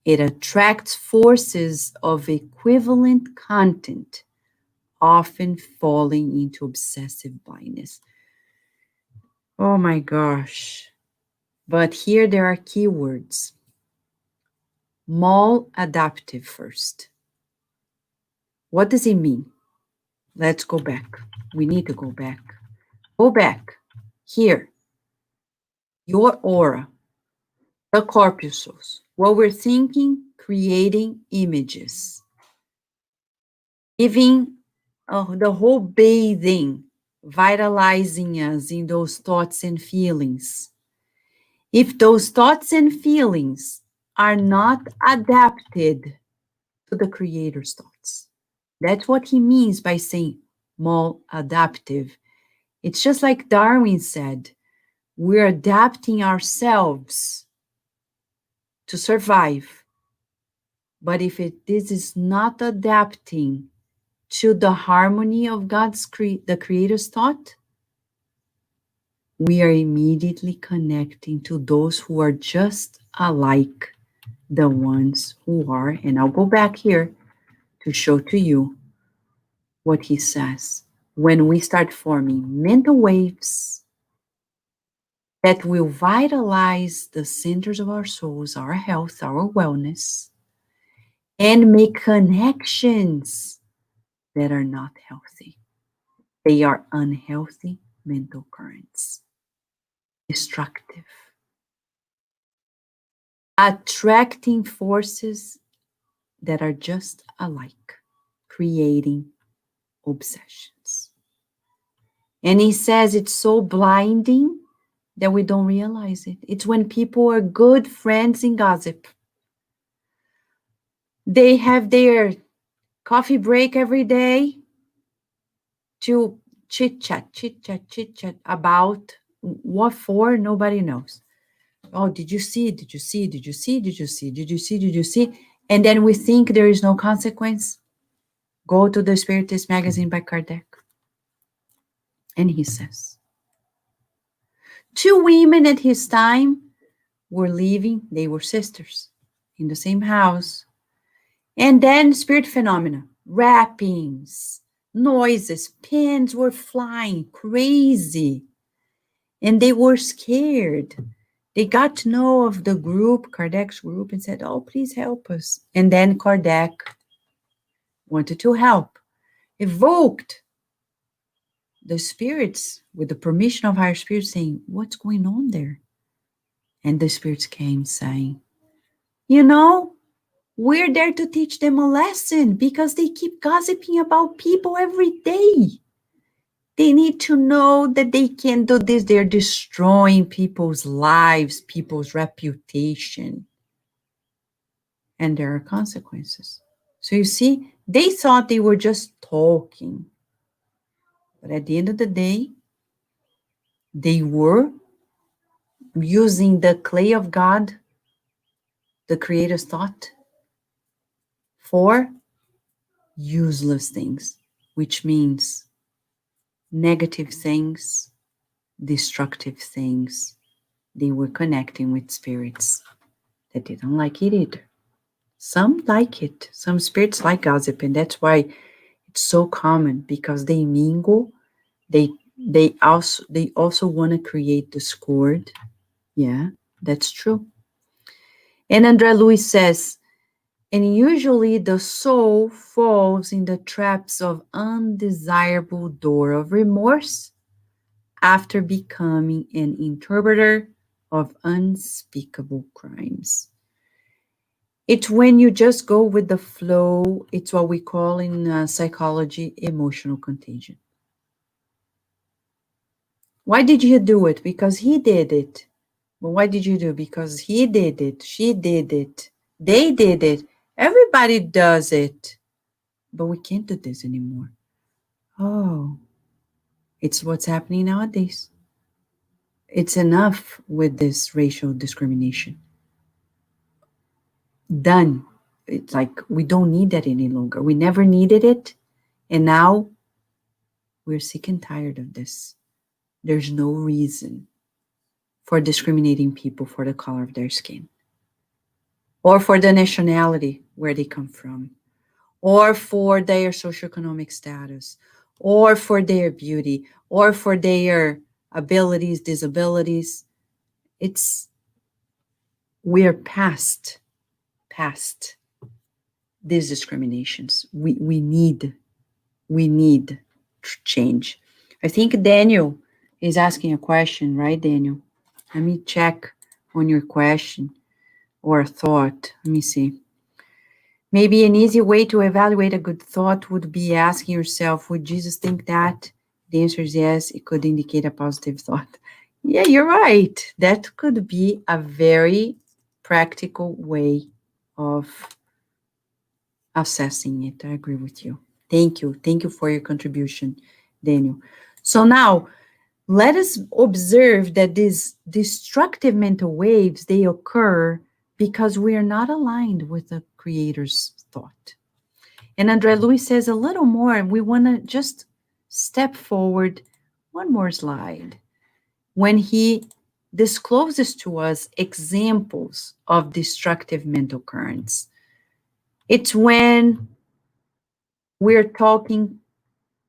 it attracts forces of equivalent content, often falling into obsessive blindness. Oh my gosh. But here there are keywords. Maladaptive first. What does it mean? Let's go back. We need to go back. Go back. Here. Your aura. The corpuscles. What we're thinking, creating images. Giving the whole bathing, vitalizing us in those thoughts and feelings. If those thoughts and feelings are not adapted to the Creator's thoughts, that's what he means by saying maladaptive. It's just like Darwin said, We're adapting ourselves to survive. But if this is not adapting to the harmony of the Creator's thought, we are immediately connecting to those who are just alike the ones who are, and I'll go back here to show to you what he says. When we start forming mental waves that will vitalize the centers of our souls, our health, our wellness, and make connections that are not healthy. They are unhealthy mental currents, destructive, attracting forces that are just alike, creating obsessions. And he says it's so blinding that we don't realize it. It's when people are good friends in gossip. They have their coffee break every day to chit chat about what for, nobody knows. Oh, did you see? Did you see? Did you see? Did you see? Did you see? Did you see? And then we think there is no consequence. Go to the Spiritist magazine by Kardec. And he says, 2 women at his time were living, they were sisters, in the same house. And then spirit phenomena, rappings, noises, pins were flying, crazy. And they were scared. They got to know of the group, Kardec's group, and said, oh, please help us. And then Kardec wanted to help, evoked the spirits with the permission of higher spirits, saying, what's going on there? And the spirits came saying, you know, we're there to teach them a lesson because they keep gossiping about people every day. They need to know that they can't do this. They're destroying people's lives, people's reputation. And there are consequences. So you see, they thought they were just talking. But at the end of the day, they were using the clay of God, the Creator's thought, for useless things, which means negative things, destructive things. They were connecting with spirits that didn't like it either. Some like it. Some spirits like gossip, and that's why it's so common, because they mingle. They also want to create discord. Yeah, that's true. And André Louis says, and usually the soul falls in the traps of undesirable door of remorse after becoming an interpreter of unspeakable crimes. It's when you just go with the flow. It's what we call in psychology emotional contagion. Why did you do it? Because he did it. Well, why did you do it? Because he did it. She did it. They did it. Everybody does it. But we can't do this anymore. Oh, it's what's happening nowadays. It's enough with this racial discrimination. Done. It's like we don't need that any longer. We never needed it. And now we're sick and tired of this. There's no reason for discriminating people for the color of their skin, or for the nationality where they come from, or for their socioeconomic status, or for their beauty, or for their abilities, disabilities. We're past these discriminations. We need change. I think Daniel is asking a question, right, Daniel? Let me check on your question or thought. Let me see. Maybe an easy way to evaluate a good thought would be asking yourself, would Jesus think that? The answer is yes. It could indicate a positive thought. Yeah, you're right. That could be a very practical way of assessing it. I agree with you. Thank you. Thank you for your contribution, Daniel. So now, Let us observe that these destructive mental waves, they occur because we are not aligned with the Creator's thought. And Andre Luis says a little more. We want to just step forward one more slide when he discloses to us examples of destructive mental currents. It's when we're talking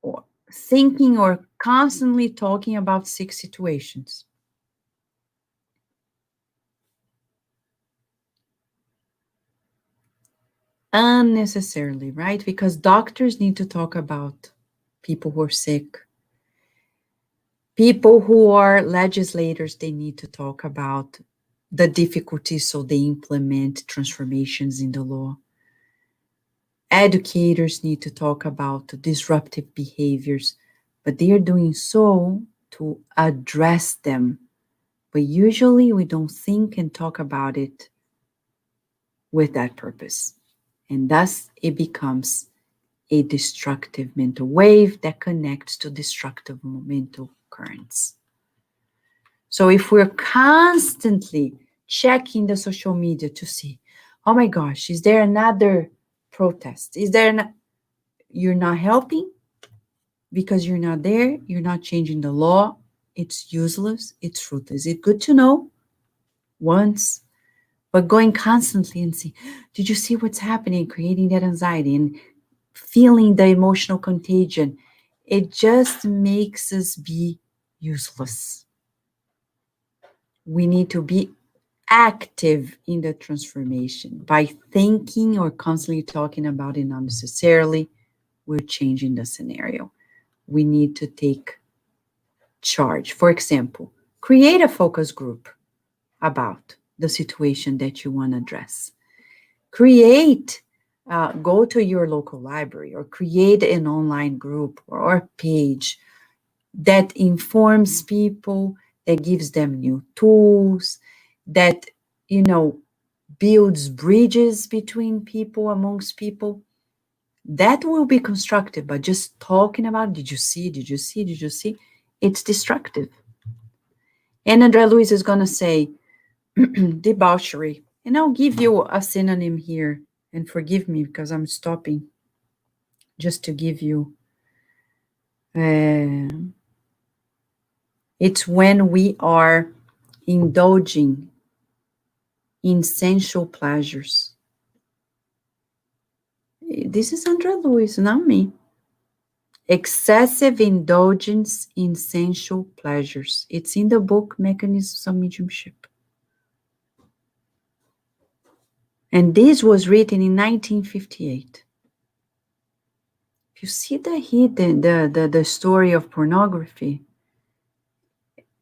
or thinking or constantly talking about sick situations. Unnecessarily, right? Because doctors need to talk about people who are sick. People who are legislators, they need to talk about the difficulties so they implement transformations in the law. Educators need to talk about disruptive behaviors, but they are doing so to address them. But usually we don't think and talk about it with that purpose. And thus it becomes a destructive mental wave that connects to destructive mental currents. So if we're constantly checking the social media to see, oh my gosh, is there another protest? Is there you're not helping because you're not there, you're not changing the law, it's useless, it's fruitless. It's good to know once, but going constantly and see, did you see what's happening, creating that anxiety and feeling the emotional contagion, it just makes us be useless. We need to be active in the transformation by thinking or constantly talking about it unnecessarily. We're changing the scenario. We need to take charge. For example, create a focus group about the situation that you want to address. Go to your local library or create an online group or page that informs people, that gives them new tools, that, builds bridges between people, amongst people. That will be constructive, but just talking about, did you see, did you see, did you see? It's destructive. And Andre Luis is going to say debauchery. And I'll give you a synonym here, and forgive me because I'm stopping just to give you. It's when we are indulging in sensual pleasures. This is Andre Luis, not me. Excessive indulgence in sensual pleasures. It's in the book Mechanisms of Mediumship. And this was written in 1958. If you see the story of pornography,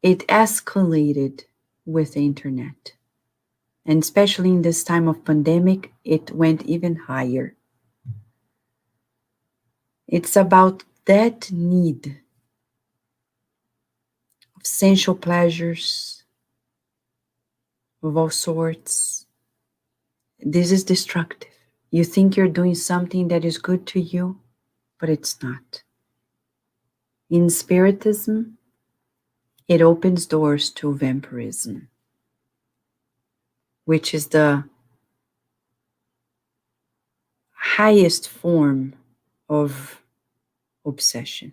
it escalated with the internet. And especially in this time of pandemic, it went even higher. It's about that need of sensual pleasures of all sorts. This is destructive. You think you're doing something that is good to you, but it's not. In Spiritism, it opens doors to vampirism, which is the highest form of obsession.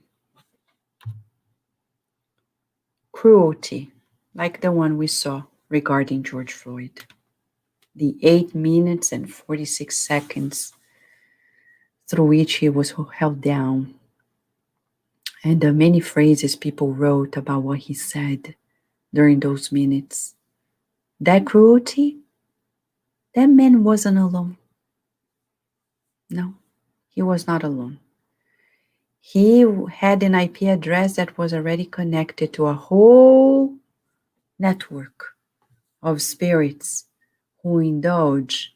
Cruelty, like the one we saw regarding George Floyd. The 8 minutes and 46 seconds through which he was held down. And the many phrases people wrote about what he said during those minutes. That cruelty, that man wasn't alone. No, he was not alone. He had an IP address that was already connected to a whole network of spirits who indulge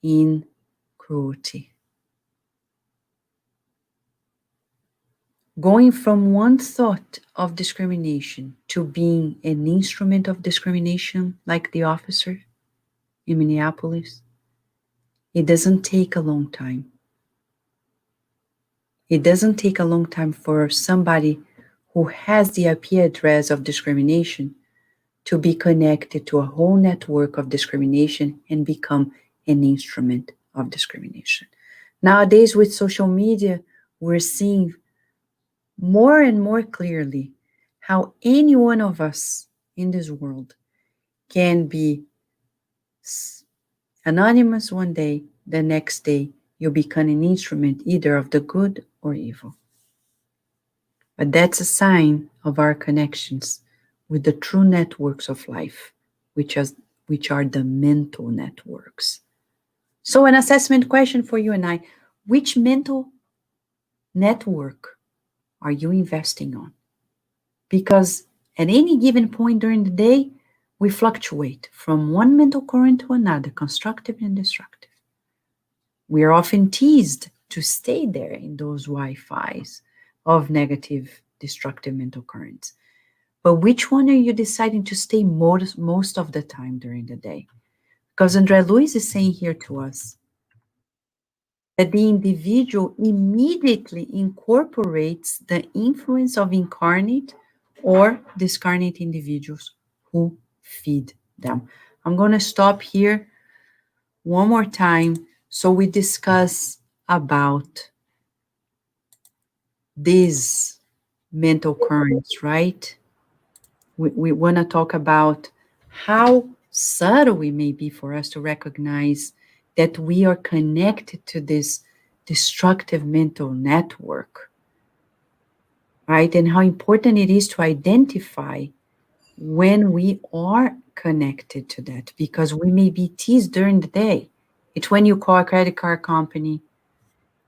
in cruelty. Going from one thought of discrimination to being an instrument of discrimination, like the officer in Minneapolis, it doesn't take a long time. It doesn't take a long time for somebody who has the IP address of discrimination to be connected to a whole network of discrimination and become an instrument of discrimination. Nowadays, with social media, we're seeing more and more clearly how any one of us in this world can be anonymous one day, the next day, you become an instrument either of the good or evil. But that's a sign of our connections with the true networks of life, which, is, which are the mental networks. So, an assessment question for you and I: which mental network are you investing on? Because at any given point during the day, we fluctuate from one mental current to another, constructive and destructive. We are often teased to stay there in those Wi-Fi's of negative, destructive mental currents. But which one are you deciding to stay most of the time during the day? Because Andre Luis is saying here to us that the individual immediately incorporates the influence of incarnate or discarnate individuals who feed them. I'm going to stop here one more time so we discuss about these mental currents, right? We want to talk about how subtle it may be for us to recognize that we are connected to this destructive mental network, right? And how important it is to identify when we are connected to that, because we may be teased during the day. It's when you call a credit card company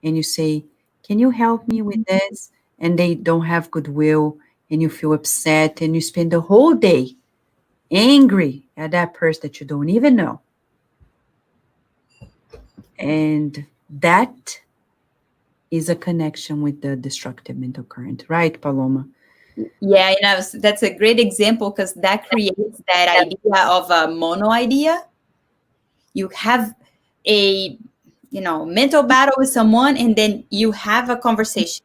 and you say, "Can you help me with this?" And they don't have goodwill, and you feel upset, and you spend the whole day angry at that person that you don't even know. And that is a connection with the destructive mental current, right, Paloma? Yeah, that's a great example because that creates that idea of a mono idea. You have a mental battle with someone, and then you have a conversation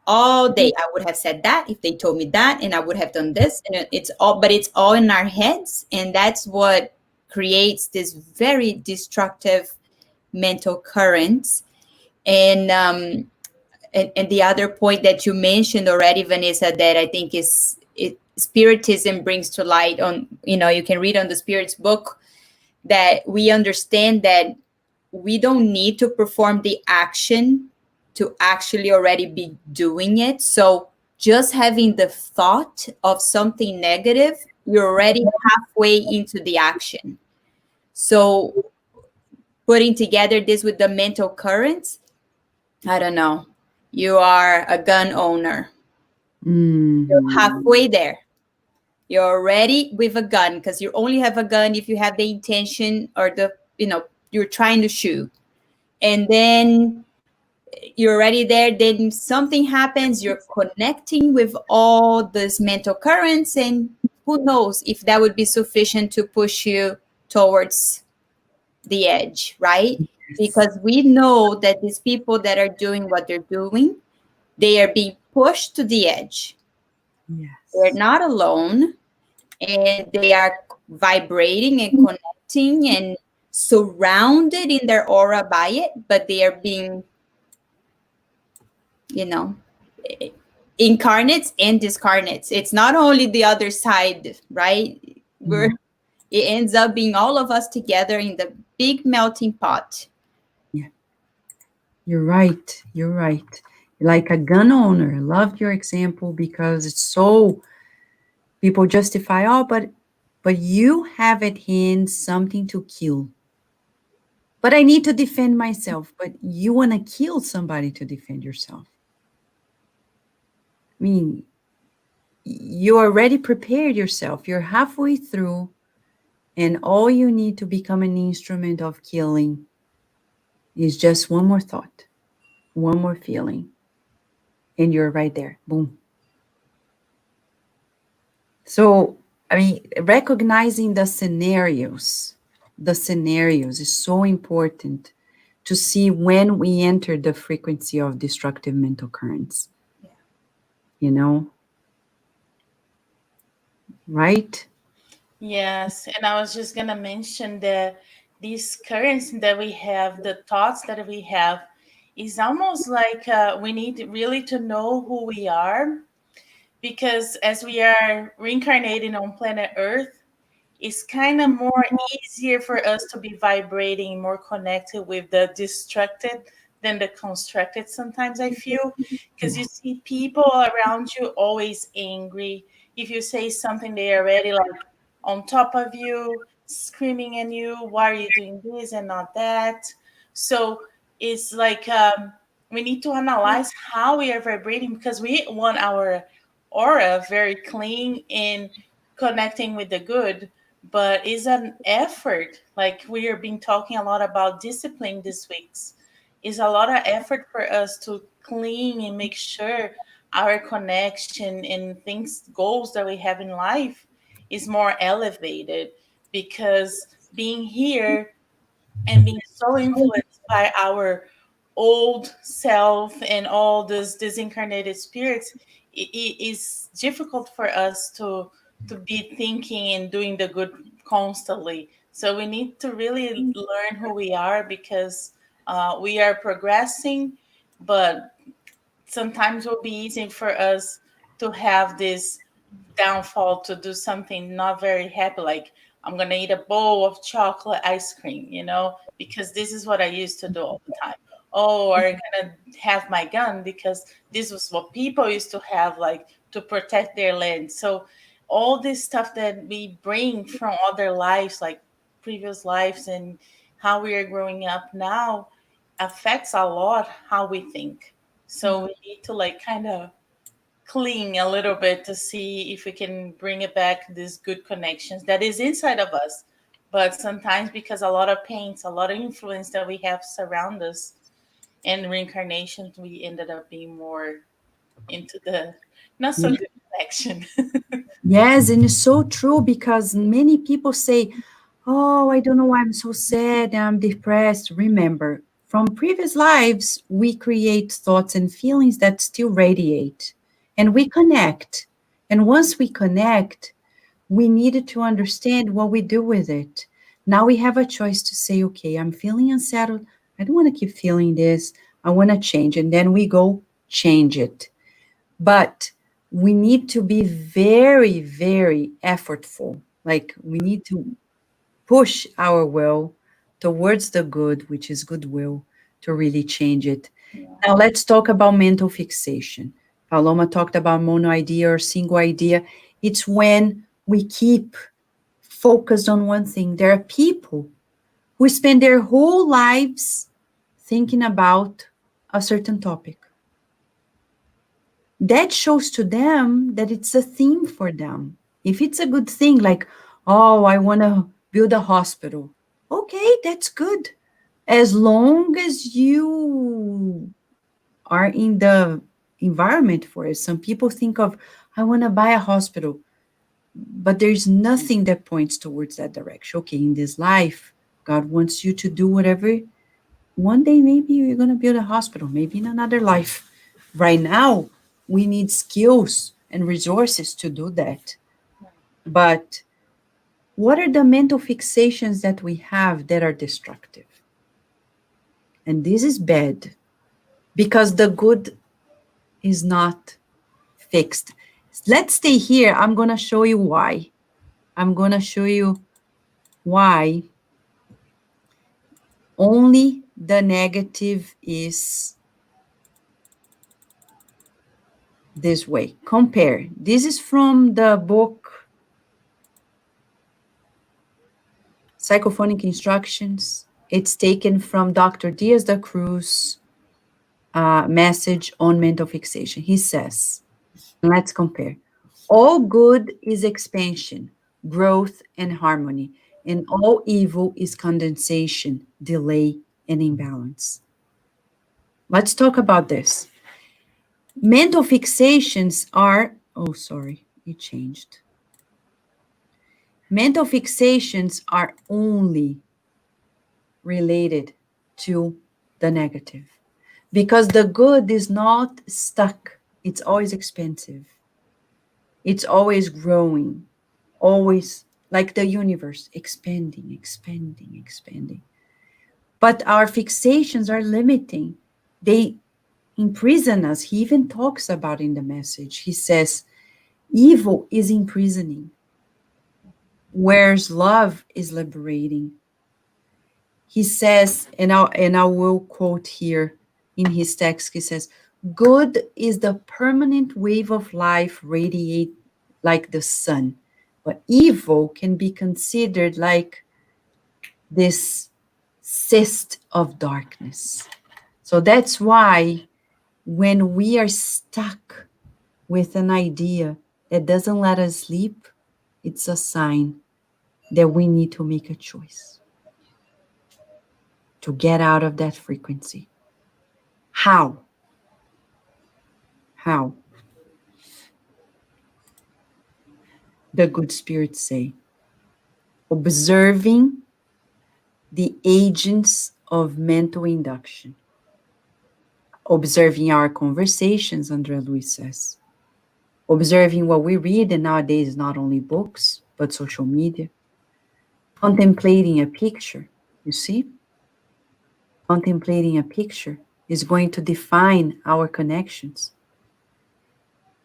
all day. I would have said that if they told me that, and I would have done this, and it's all in our heads, and that's what creates this very destructive mental currents. And the other point that you mentioned already, Vanessa, that I think spiritism brings to light on, you can read on the Spirit's book, that we understand that we don't need to perform the action to actually already be doing it. So just having the thought of something negative, you're already halfway into the action. So putting together this with the mental currents, I don't know. You are a gun owner. You're halfway there. You're already with a gun, because you only have a gun if you have the intention or you're trying to shoot. And then you're already there. Then something happens. You're connecting with all these mental currents, and who knows if that would be sufficient to push you towards the edge, right? Because we know that these people that are doing what they're doing, they are being pushed to the edge. Yes. They're not alone, and they are vibrating and connecting and surrounded in their aura by it, but they are being, incarnates and discarnates. It's not only the other side, right? It ends up being all of us together in the big melting pot. Yeah. You're right. You're right. Like a gun owner. I loved your example because it's so, people justify, oh, but you have at hand something to kill. But I need to defend myself. But you want to kill somebody to defend yourself. I mean, you already prepared yourself. You're halfway through, and all you need to become an instrument of killing is just one more thought, one more feeling, and you're right there. Boom. So, I mean, recognizing the scenarios is so important to see when we enter the frequency of destructive mental currents. you know, right? Yes, and I was just gonna mention that these currents that we have, the thoughts that we have, is almost like we need really to know who we are, because as we are reincarnating on planet Earth, it's kind of more easier for us to be vibrating more connected with the destructed than the constructed sometimes, I feel, because you Yeah. see people around you always angry. If you say something, they're already like on top of you, screaming at you, why are you doing this and not that? So it's like we need to analyze how we are vibrating, because we want our aura very clean and connecting with the good, but it's an effort. Like we are been talking a lot about discipline this week's. It's a lot of effort for us to clean and make sure our connection and things, goals that we have in life is more elevated, because being here and being so influenced by our old self and all these disincarnated spirits, it is difficult for us to be thinking and doing the good constantly. So we need to really learn who we are, because we are progressing, but sometimes it will be easy for us to have this downfall, to do something not very happy, like I'm gonna eat a bowl of chocolate ice cream, because this is what I used to do all the time. Oh, I'm gonna have my gun because this was what people used to have, like to protect their land. So all this stuff that we bring from other lives, like previous lives, and how we are growing up now, affects a lot how we think. So we need to like kind of cling a little bit to see if we can bring it back, these good connections that is inside of us. But sometimes, because a lot of pains, a lot of influence that we have surround us, and reincarnations, we ended up being more into the not so good connection. Yes, and it's so true because many people say, "Oh, I don't know why I'm so sad, I'm depressed." Remember, from previous lives, we create thoughts and feelings that still radiate and we connect. And once we connect, we needed to understand what we do with it. Now we have a choice to say, "Okay, I'm feeling unsettled. I don't want to keep feeling this. I want to change." And then we go change it. But we need to be very, very effortful. Like we need to push our will towards the good, which is goodwill, to really change it. Now let's talk about mental fixation. Paloma talked about mono idea or single idea. It's when we keep focused on one thing. There are people who spend their whole lives thinking about a certain topic. That shows to them that it's a theme for them. If it's a good thing, like, oh, I want to build a hospital. Okay, that's good. As long as you are in the environment for it. Some people think of, I want to buy a hospital, but there's nothing that points towards that direction. Okay, in this life, God wants you to do whatever. One day, maybe you're going to build a hospital, maybe in another life. Right now, we need skills and resources to do that. But what are the mental fixations that we have that are destructive? And this is bad because the good is not fixed. Let's stay here. I'm going to show you why. I'm going to show you why only the negative is this way. Compare. This is from the book Psychophonic Instructions. It's taken from Dr. Diaz da Cruz message on mental fixation. He says, let's compare. All good is expansion, growth, and harmony, and all evil is condensation, delay, and imbalance. Let's talk about this. Mental fixations are, oh, sorry, it changed. Mental fixations are only related to the negative because the good is not stuck It's always expensive. It's always growing, always like the universe, expanding, expanding, expanding. But our fixations are limiting. They imprison us. He even talks about in the message. He says, evil is imprisoning, whereas love is liberating. He says, and I will quote here in his text, he says, good is the permanent wave of life radiate like the sun, but evil can be considered like this cyst of darkness. So that's why when we are stuck with an idea that doesn't let us sleep, it's a sign that we need to make a choice to get out of that frequency. How? How? The good spirits say, observing the agents of mental induction, observing our conversations, Andrea Luiz says, observing what we read, and nowadays not only books, but social media, contemplating a picture, you see? Contemplating a picture is going to define our connections.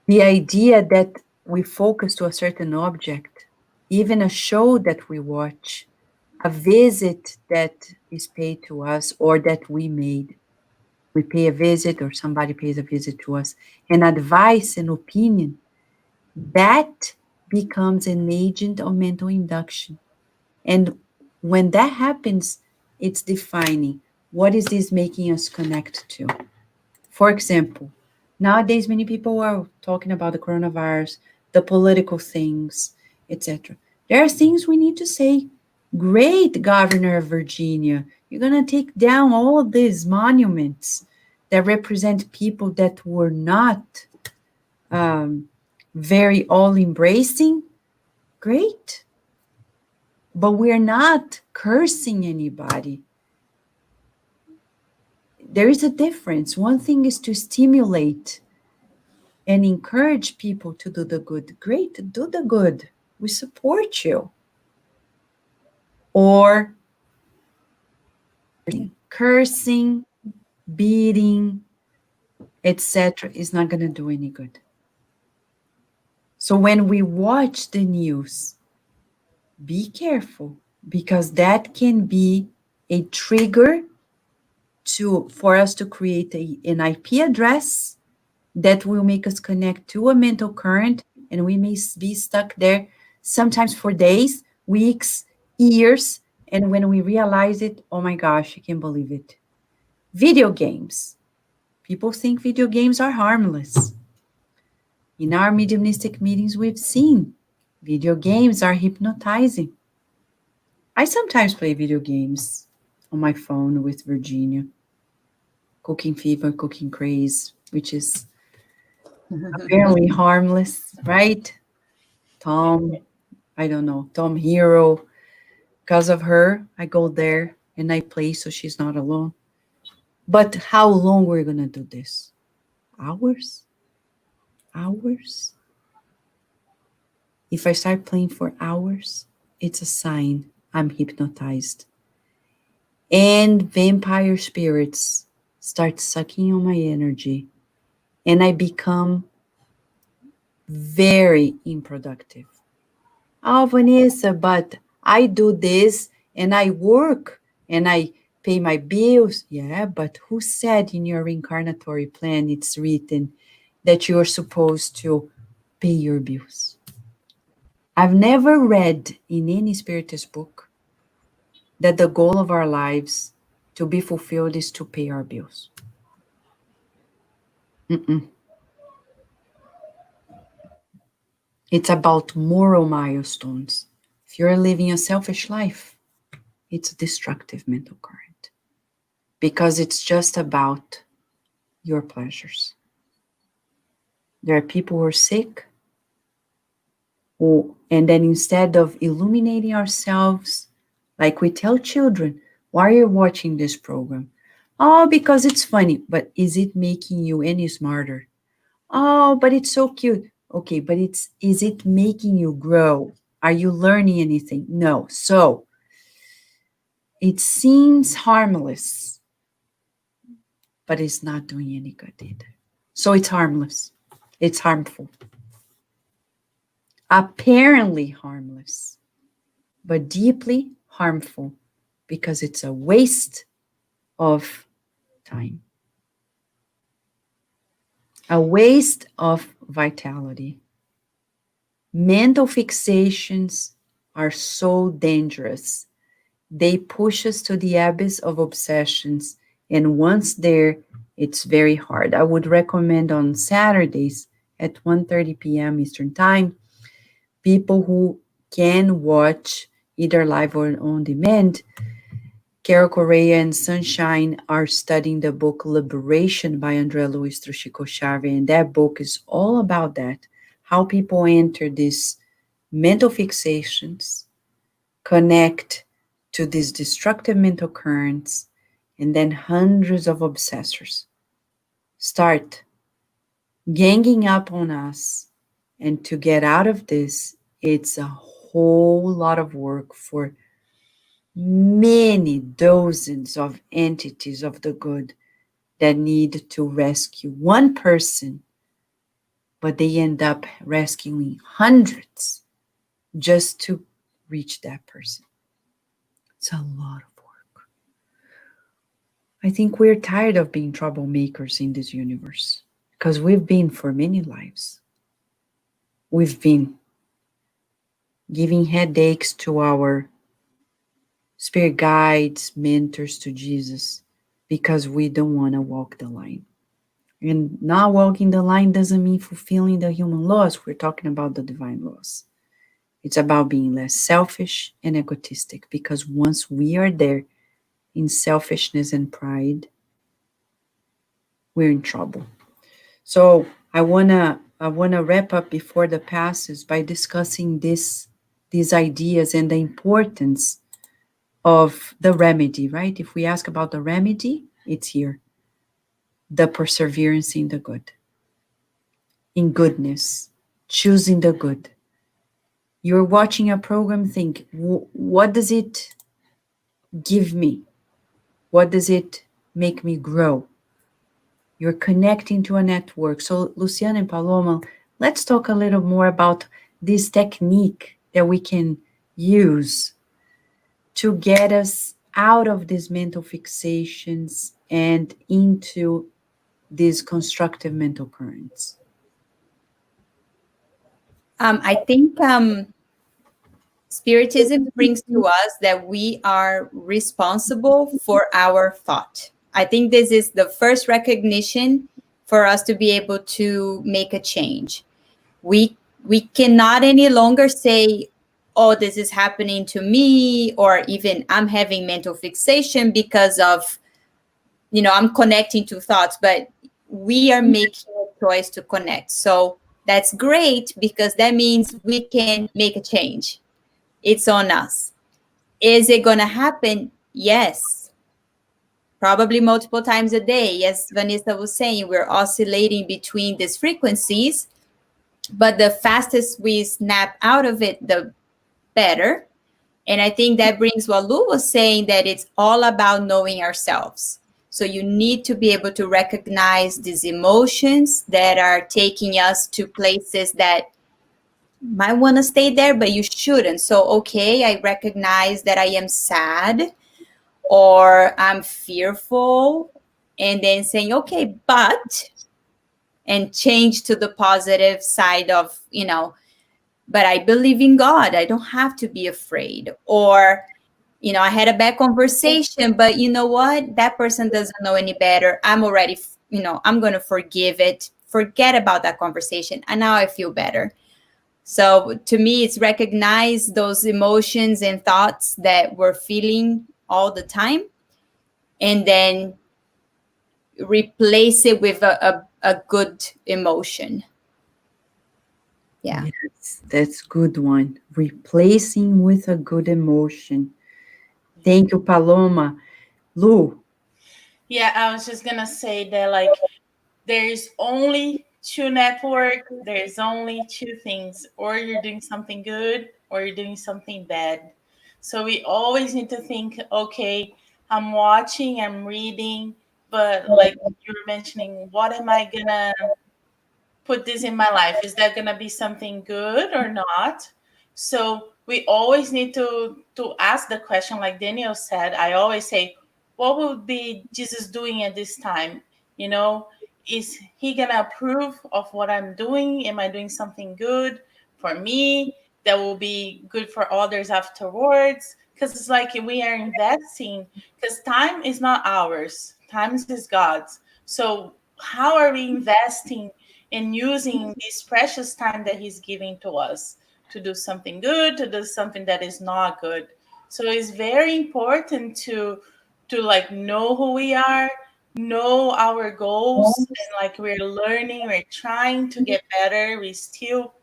The idea that we focus to a certain object, even a show that we watch, a visit that is paid to us or that we made. We pay a visit or somebody pays a visit to us, and advice and opinion, that becomes an agent of mental induction. And when that happens, it's defining what is this making us connect to. For example, nowadays many people are talking about the coronavirus, the political things, etc. There are things we need to say. Great, Governor of Virginia, you're going to take down all of these monuments that represent people that were not very all embracing. Great. But we're not cursing anybody. There is a difference. One thing is to stimulate and encourage people to do the good. Great, do the good. We support you. Or cursing, beating, etc. is not going to do any good. So when we watch the news, be careful, because that can be a trigger for us to create an IP address that will make us connect to a mental current, and we may be stuck there sometimes for days, weeks, years, and when we realize it, oh my gosh, I can't believe it. Video games. People think video games are harmless. In our mediumistic meetings, we've seen video games are hypnotizing. I sometimes play video games on my phone with Virginia. Cooking Fever, Cooking Craze, which is apparently harmless, right? Tom, I don't know, Tom Hero. Because of her, I go there and I play so she's not alone. But how long we're going to do this? Hours? Hours? If I start playing for hours, it's a sign I'm hypnotized. And vampire spirits start sucking on my energy, and I become very unproductive. Oh, Vanessa, but I do this and I work and I pay my bills. Yeah, but who said in your reincarnatory plan it's written that you're supposed to pay your bills? I've never read in any spiritist book that the goal of our lives to be fulfilled is to pay our bills. Mm-mm. It's about moral milestones. If you're living a selfish life, it's a destructive mental current, because it's just about your pleasures. There are people who are sick, and then instead of illuminating ourselves, like we tell children, why are you watching this program? Oh, because it's funny. But is it making you any smarter? Oh, but it's so cute. Okay, but is it making you grow? Are you learning anything? No. So it seems harmless, but it's not doing any good either. So it's harmless. It's harmful. Apparently harmless, but deeply harmful because it's a waste of time, a waste of vitality. Mental fixations are so dangerous. They push us to the abyss of obsessions, and once there, it's very hard. I would recommend on Saturdays at 1:30 p.m. Eastern Time, people who can watch either live or on demand. Carol Correa and Sunshine are studying the book Liberation by André Luiz Trujillo Xavier, and that book is all about that, how people enter these mental fixations, connect to these destructive mental currents, and then hundreds of obsessors start ganging up on us. And to get out of this, it's a whole lot of work for many dozens of entities of the good that need to rescue one person, but they end up rescuing hundreds just to reach that person. It's a lot of work. I think we're tired of being troublemakers in this universe because we've been for many lives. We've been giving headaches to our spirit guides, mentors, to Jesus because we don't want to walk the line. And not walking the line doesn't mean fulfilling the human laws. We're talking about the divine laws. It's about being less selfish and egotistic because once we are there in selfishness and pride, we're in trouble. So I wanna wrap up before the passes by discussing these ideas and the importance of the remedy, right? If we ask about the remedy, it's here. The perseverance in the good, in goodness, choosing the good. You're watching a program, think, what does it give me? What does it make me grow? You're connecting to a network. So, Luciana and Paloma, let's talk a little more about this technique that we can use to get us out of these mental fixations and into these constructive mental currents. I think Spiritism brings to us that we are responsible for our thought. I think this is the first recognition for us to be able to make a change. We cannot any longer say, oh, this is happening to me, or even I'm having mental fixation because of, I'm connecting to thoughts, but we are making a choice to connect. So that's great because that means we can make a change. It's on us. Is it going to happen? Yes. Probably multiple times a day. As Vanessa was saying, we're oscillating between these frequencies, but the fastest we snap out of it, the better. And I think that brings what Lou was saying, that it's all about knowing ourselves. So you need to be able to recognize these emotions that are taking us to places that might want to stay there, but you shouldn't. So, okay, I recognize that I am sad or I'm fearful, and then saying, okay, but, and change to the positive side of, but I believe in God. I don't have to be afraid. Or, I had a bad conversation, but you know what? That person doesn't know any better. I'm already, I'm going to forgive it, forget about that conversation. And now I feel better. So to me, it's recognize those emotions and thoughts that we're feeling all the time, and then replace it with a good emotion. Yeah. Yes, that's good one. Replacing with a good emotion. Thank you, Paloma. Lu, Yeah, I was just gonna say that like there is only to network, there's only two things: or you're doing something good, or you're doing something bad. So we always need to think, okay, I'm watching, I'm reading, but like you were mentioning, what am I gonna put this in my life? Is that going to be something good or not? So we always need to ask the question, like Daniel said. I always say, what would be Jesus doing at this time? You know, is he going to approve of what I'm doing? Am I doing something good for me that will be good for others afterwards? Because it's like we are investing, because time is not ours, time is God's. So how are we investing and using this precious time that he's giving to us to do something good, to do something that is not good? So it's very important to like know who we are, know our goals, and like we're learning, we're trying to get better. We still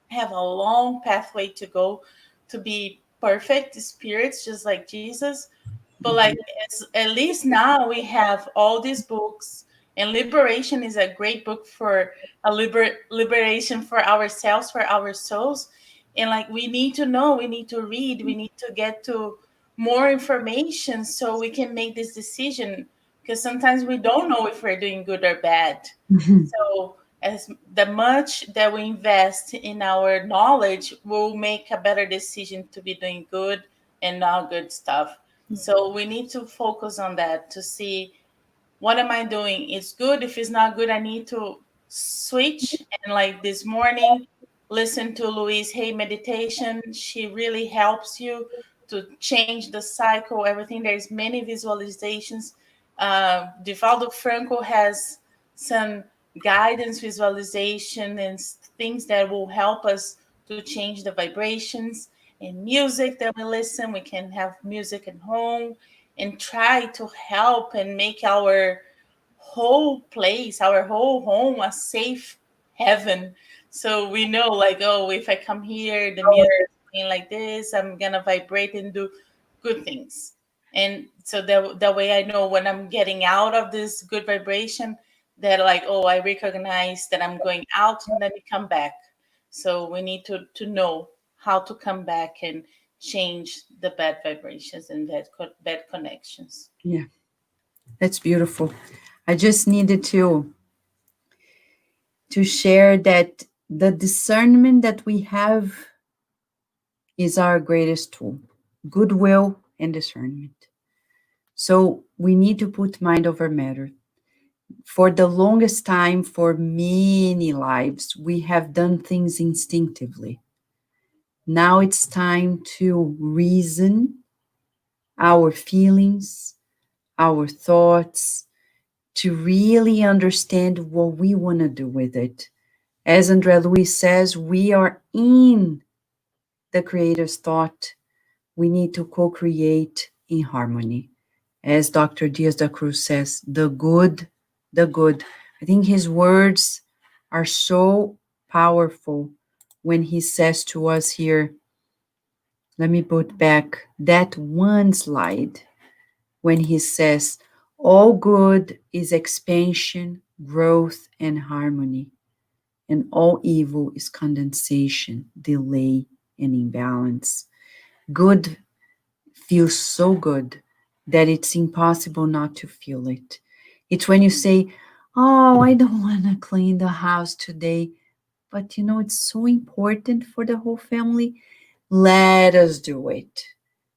have a long pathway to go to be perfect spirits, just like Jesus. But like at least now we have all these books, and Liberation is a great book for a liberation for ourselves, for our souls. And like we need to know, we need to read, we need to get to more information so we can make this decision, because sometimes we don't know if we're doing good or bad. So as the much that we invest in our knowledge will make a better decision to be doing good and not good stuff. So we need to focus on that to see, what am I doing? It's good. If it's not good, I need to switch. And like this morning, listen to Louise Hay meditation. She really helps you to change the cycle, everything. There's many visualizations. Divaldo Franco has some guidance visualization and things that will help us to change the vibrations. And music that we listen, we can have music at home and try to help and make our whole place, our whole home, a safe heaven. So we know, like, oh, if I come here, the music is playing like this, I'm gonna vibrate and do good things. And so that way I know when I'm getting out of this good vibration, that like, oh, I recognize that I'm going out and let me come back. So we need to know how to come back and change the bad vibrations and bad connections. Yeah, that's beautiful. I just needed to share that the discernment that we have is our greatest tool. Goodwill and discernment. So we need to put mind over matter. For the longest time, for many lives, we have done things instinctively. Now it's time to reason our feelings, our thoughts, to really understand what we want to do with it. As André Luiz says, we are in the Creator's thought. We need to co create in harmony. As Dr. Diaz da Cruz says, the good, the good. I think his words are so powerful when he says to us here, let me put back that one slide, when he says, all good is expansion, growth, and harmony, and all evil is condensation, delay, and imbalance. Good feels so good that it's impossible not to feel it. It's when you say, oh, I don't want to clean the house today, but you know, it's so important for the whole family. Let us do it.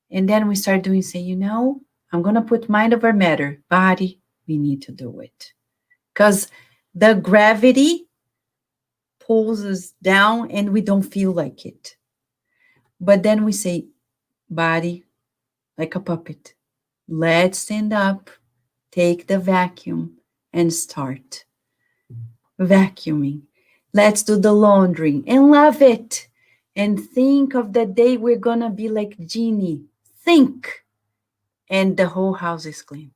And then we start doing, say, you know, I'm going to put mind over matter. Body, we need to do it. Because the gravity pulls us down and we don't feel like it. But then we say, body, like a puppet, let's stand up, take the vacuum, and start vacuuming. Let's do the laundry and love it. And think of the day we're going to be like Genie. Think. And the whole house is clean.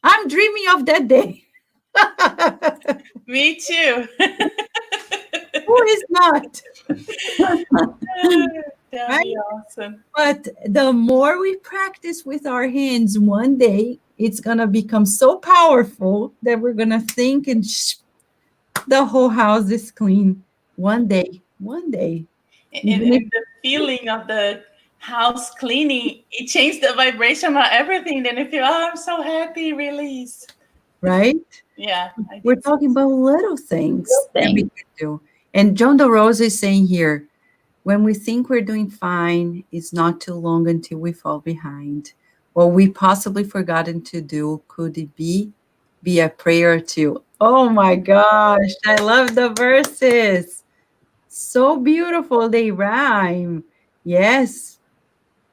I'm dreaming of that day. Me too. Who is not? That'd Right? be awesome. But the more we practice with our hands, one day it's going to become so powerful that we're going to think and the whole house is clean. One day, even if, And the feeling of the house cleaning, it changed the vibration of everything. Then you feel, oh, I'm so happy, release. right? Yeah, I We're think so. talking about little things that we Thing. can do. And John DeRosa is saying here, when we think we're doing fine, it's not too long until we fall behind. What we possibly forgotten to do, could it be a prayer too? Oh my gosh, I love the verses. So beautiful, they rhyme. Yes,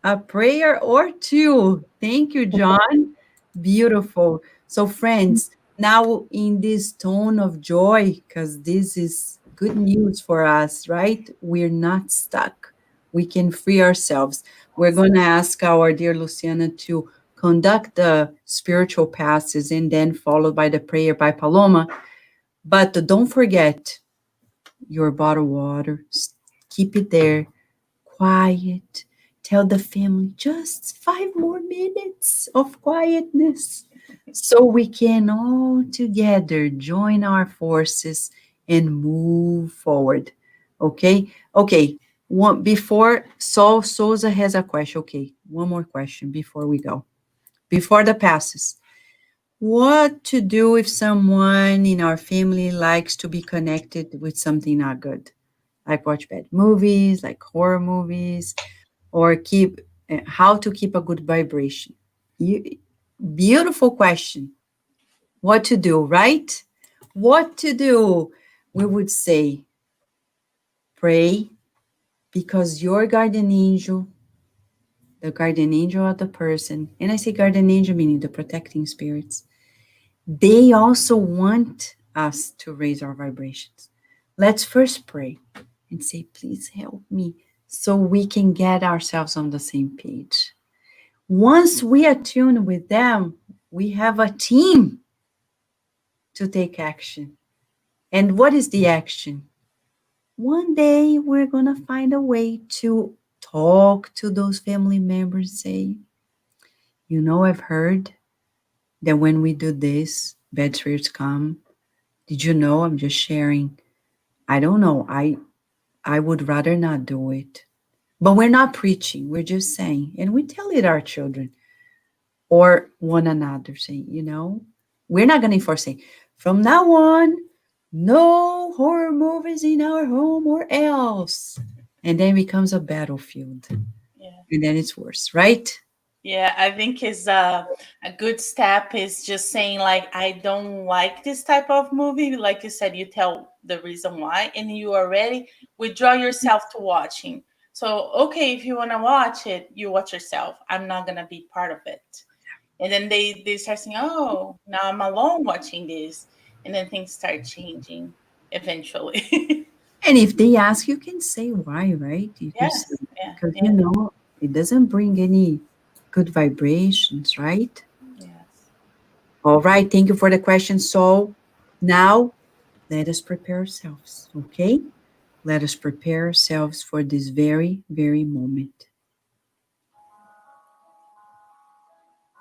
a prayer or two. Thank you, John. Beautiful. So, friends, now in this tone of joy, because this is good news for us, right? We're not stuck. We can free ourselves. We're going to ask our dear Luciana to conduct the spiritual passes and then followed by the prayer by Paloma. But don't forget your bottled water. Keep it there, quiet. Tell the family just 5 more minutes of quietness so we can all together join our forces and move forward. Okay? Okay. One before Saul Souza has a question. Okay, one more question before we go. Before the passes. What to do if someone in our family likes to be connected with something not good? Like watch bad movies, like horror movies, or keep how to keep a good vibration. You, beautiful question. What to do, right? What to do? We would say pray, because your guardian angel, the guardian angel of the person, and I say guardian angel meaning the protecting spirits, they also want us to raise our vibrations. Let's first pray and say, please help me so we can get ourselves on the same page. Once we attune with them, we have a team to take action. And what is the action? One day we're going to find a way to talk to those family members, say, I've heard that when we do this, bad spirits come. Did you know? I'm just sharing. I don't know. I would rather not do it. But we're not preaching. We're just saying. And we tell it our children or one another, saying, we're not going to enforce saying, from now on, no horror movies in our home or else. And then it becomes a battlefield. Yeah. And then it's worse, right? Yeah, I think is a good step is just saying like I don't like this type of movie. Like you said, you tell the reason why, and you already withdraw yourself to watching. So okay, if you want to watch it, you watch yourself. I'm not gonna be part of it. And then they start saying, oh, now I'm alone watching this, and then things start changing eventually. And if they ask, you can say why, right? You can say, Yes, yeah, because yeah, it doesn't bring any good vibrations, right? yes. All right. Thank you for the question. So now let us prepare ourselves, okay? Let us prepare ourselves for this very, very moment.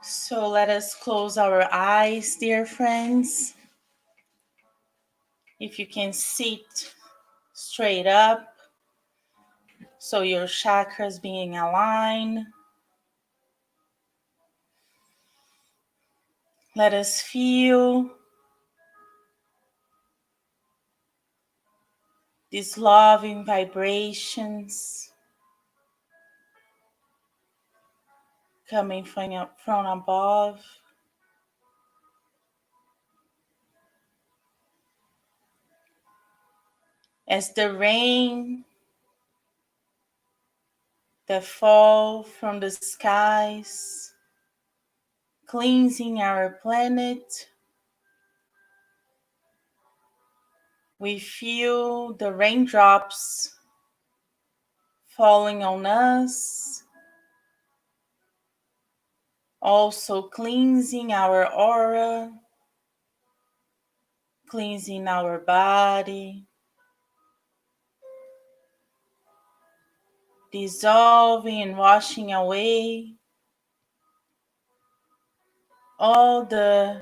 So let us close our eyes, dear friends. If you can sit straight up, so your chakras being aligned. Let us feel these loving vibrations coming from above. As the rain that fall from the skies, cleansing our planet, we feel the raindrops falling on us, also cleansing our aura, cleansing our body, dissolving and washing away all the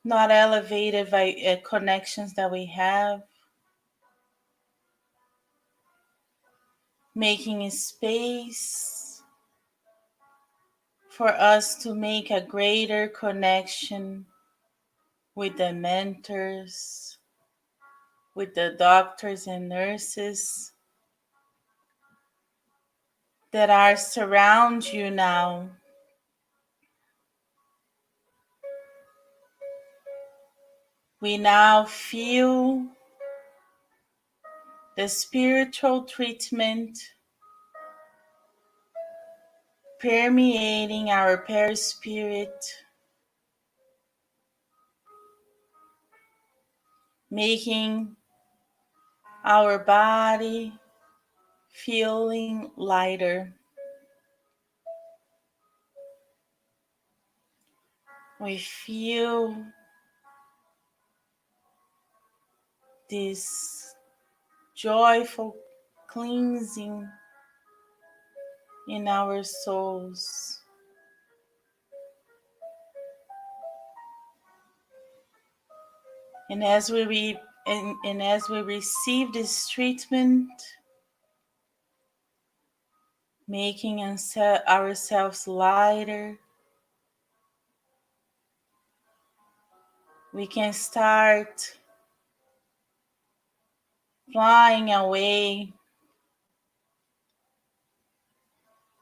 not elevated by connections that we have, making a space for us to make a greater connection with the mentors, with the doctors and nurses that are surround you now. We now feel the spiritual treatment permeating our perispirit, making our body feeling lighter. We feel this joyful cleansing in our souls. And as we receive this treatment, making ourselves lighter, we can start flying away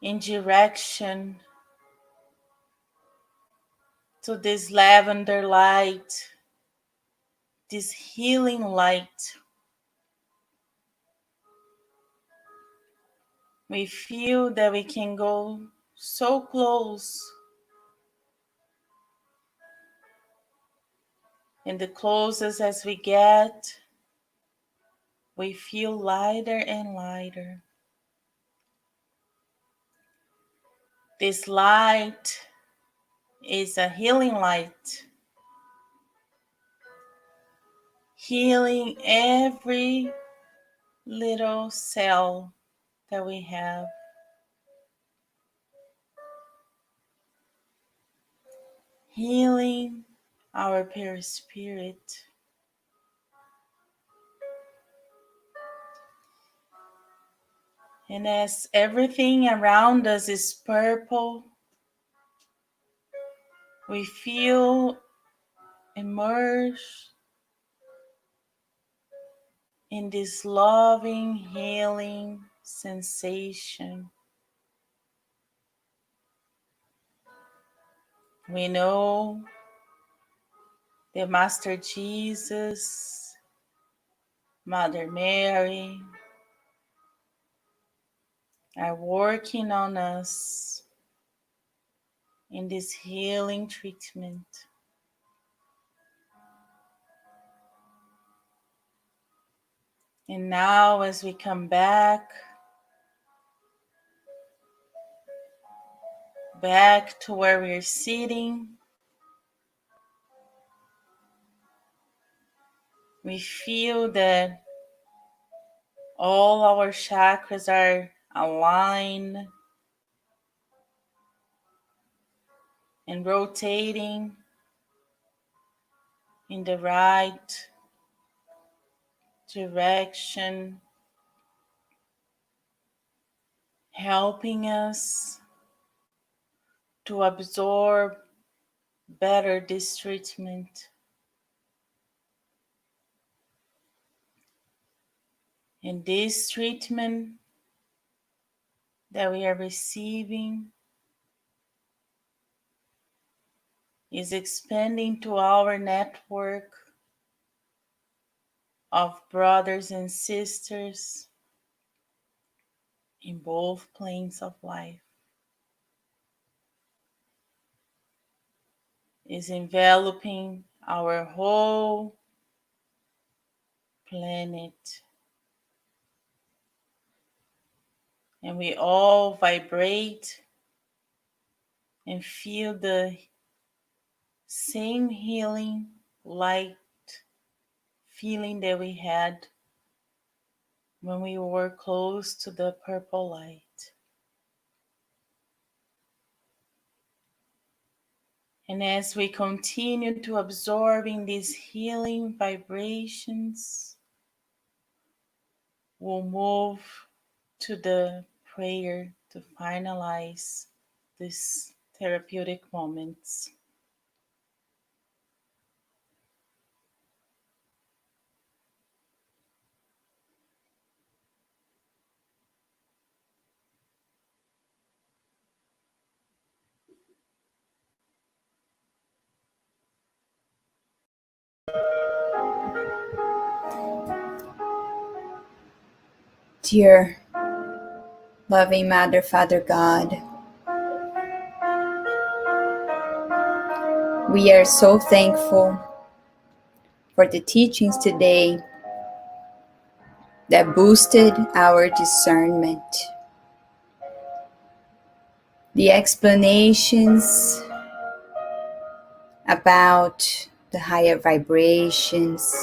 in direction to this lavender light, this healing light. We feel that we can go so close, and the closest as we get, we feel lighter and lighter. This light is a healing light, healing every little cell that we have, healing our perispirit. And as everything around us is purple, we feel immersed in this loving, healing sensation. We know that Master Jesus, Mother Mary are working on us in this healing treatment. And now as we come back to where we're sitting, we feel that all our chakras are aligned and rotating in the right direction, helping us to absorb better this treatment. And this treatment that we are receiving is expanding to our network of brothers and sisters in both planes of life. Is enveloping our whole planet. And we all vibrate and feel the same healing light feeling that we had when we were close to the purple light. And as we continue to absorbing these healing vibrations, we'll move to the prayer to finalize these therapeutic moments. Dear loving Mother, Father God, we are so thankful for the teachings today that boosted our discernment. The explanations about the higher vibrations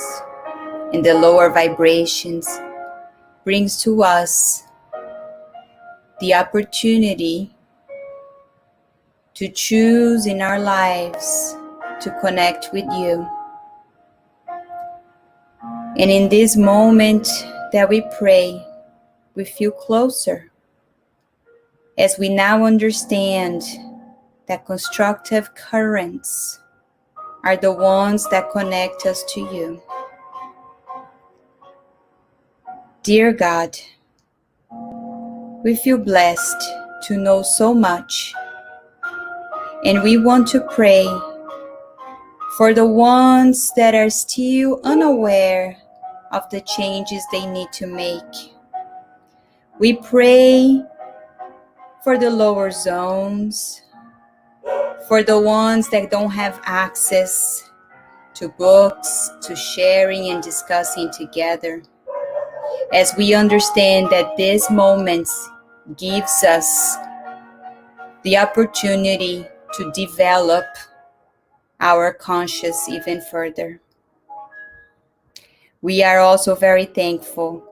and the lower vibrations brings to us the opportunity to choose in our lives to connect with you. And in this moment that we pray, we feel closer as we now understand that constructive currents are the ones that connect us to you. Dear God, we feel blessed to know so much, and we want to pray for the ones that are still unaware of the changes they need to make. We pray for the lower zones, for the ones that don't have access to books, to sharing and discussing together, as we understand that these moments gives us the opportunity to develop our conscious even further. We are also very thankful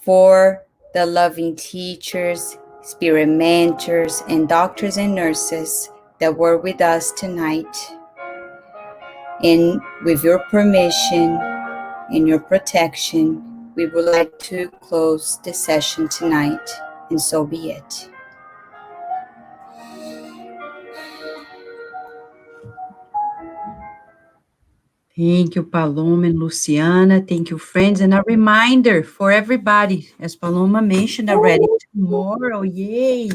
for the loving teachers, spirit mentors, and doctors and nurses that were with us tonight. And with your permission and your protection, we would like to close the session tonight, and so be it. Thank you, Paloma and Luciana. Thank you, friends. And a reminder for everybody, as Paloma mentioned already, tomorrow, yay!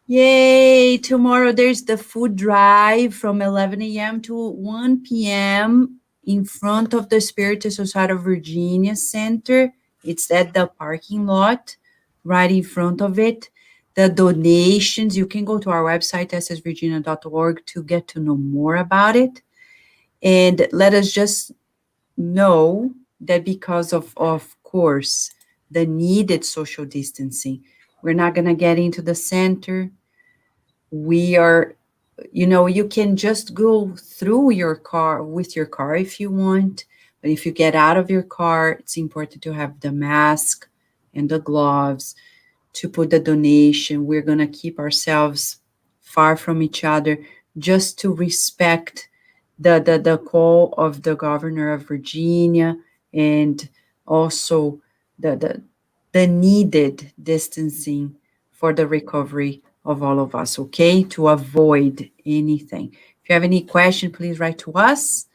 Yay! Tomorrow there's the food drive from 11 a.m. to 1 p.m. in front of the Spiritus Society of Virginia Center. It's at the parking lot, right in front of it. The donations, you can go to our website, ssvirginia.org, to get to know more about it. And let us just know that because of course, the needed social distancing, we're not going to get into the center. We are, you can just go through your car with your car if you want. But if you get out of your car, it's important to have the mask and the gloves to put the donation. We're going to keep ourselves far from each other just to respect the call of the governor of Virginia, and also the needed distancing for the recovery of all of us, okay? To avoid anything. If you have any question, please write to us.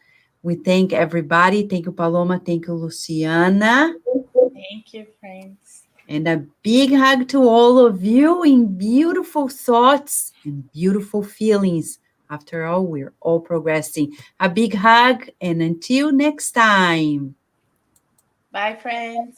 We thank everybody. Thank you, Paloma. Thank you, Luciana. Thank you, friends. And a big hug to all of you in beautiful thoughts and beautiful feelings. After all, we're all progressing. A big hug, and until next time. Bye, friends.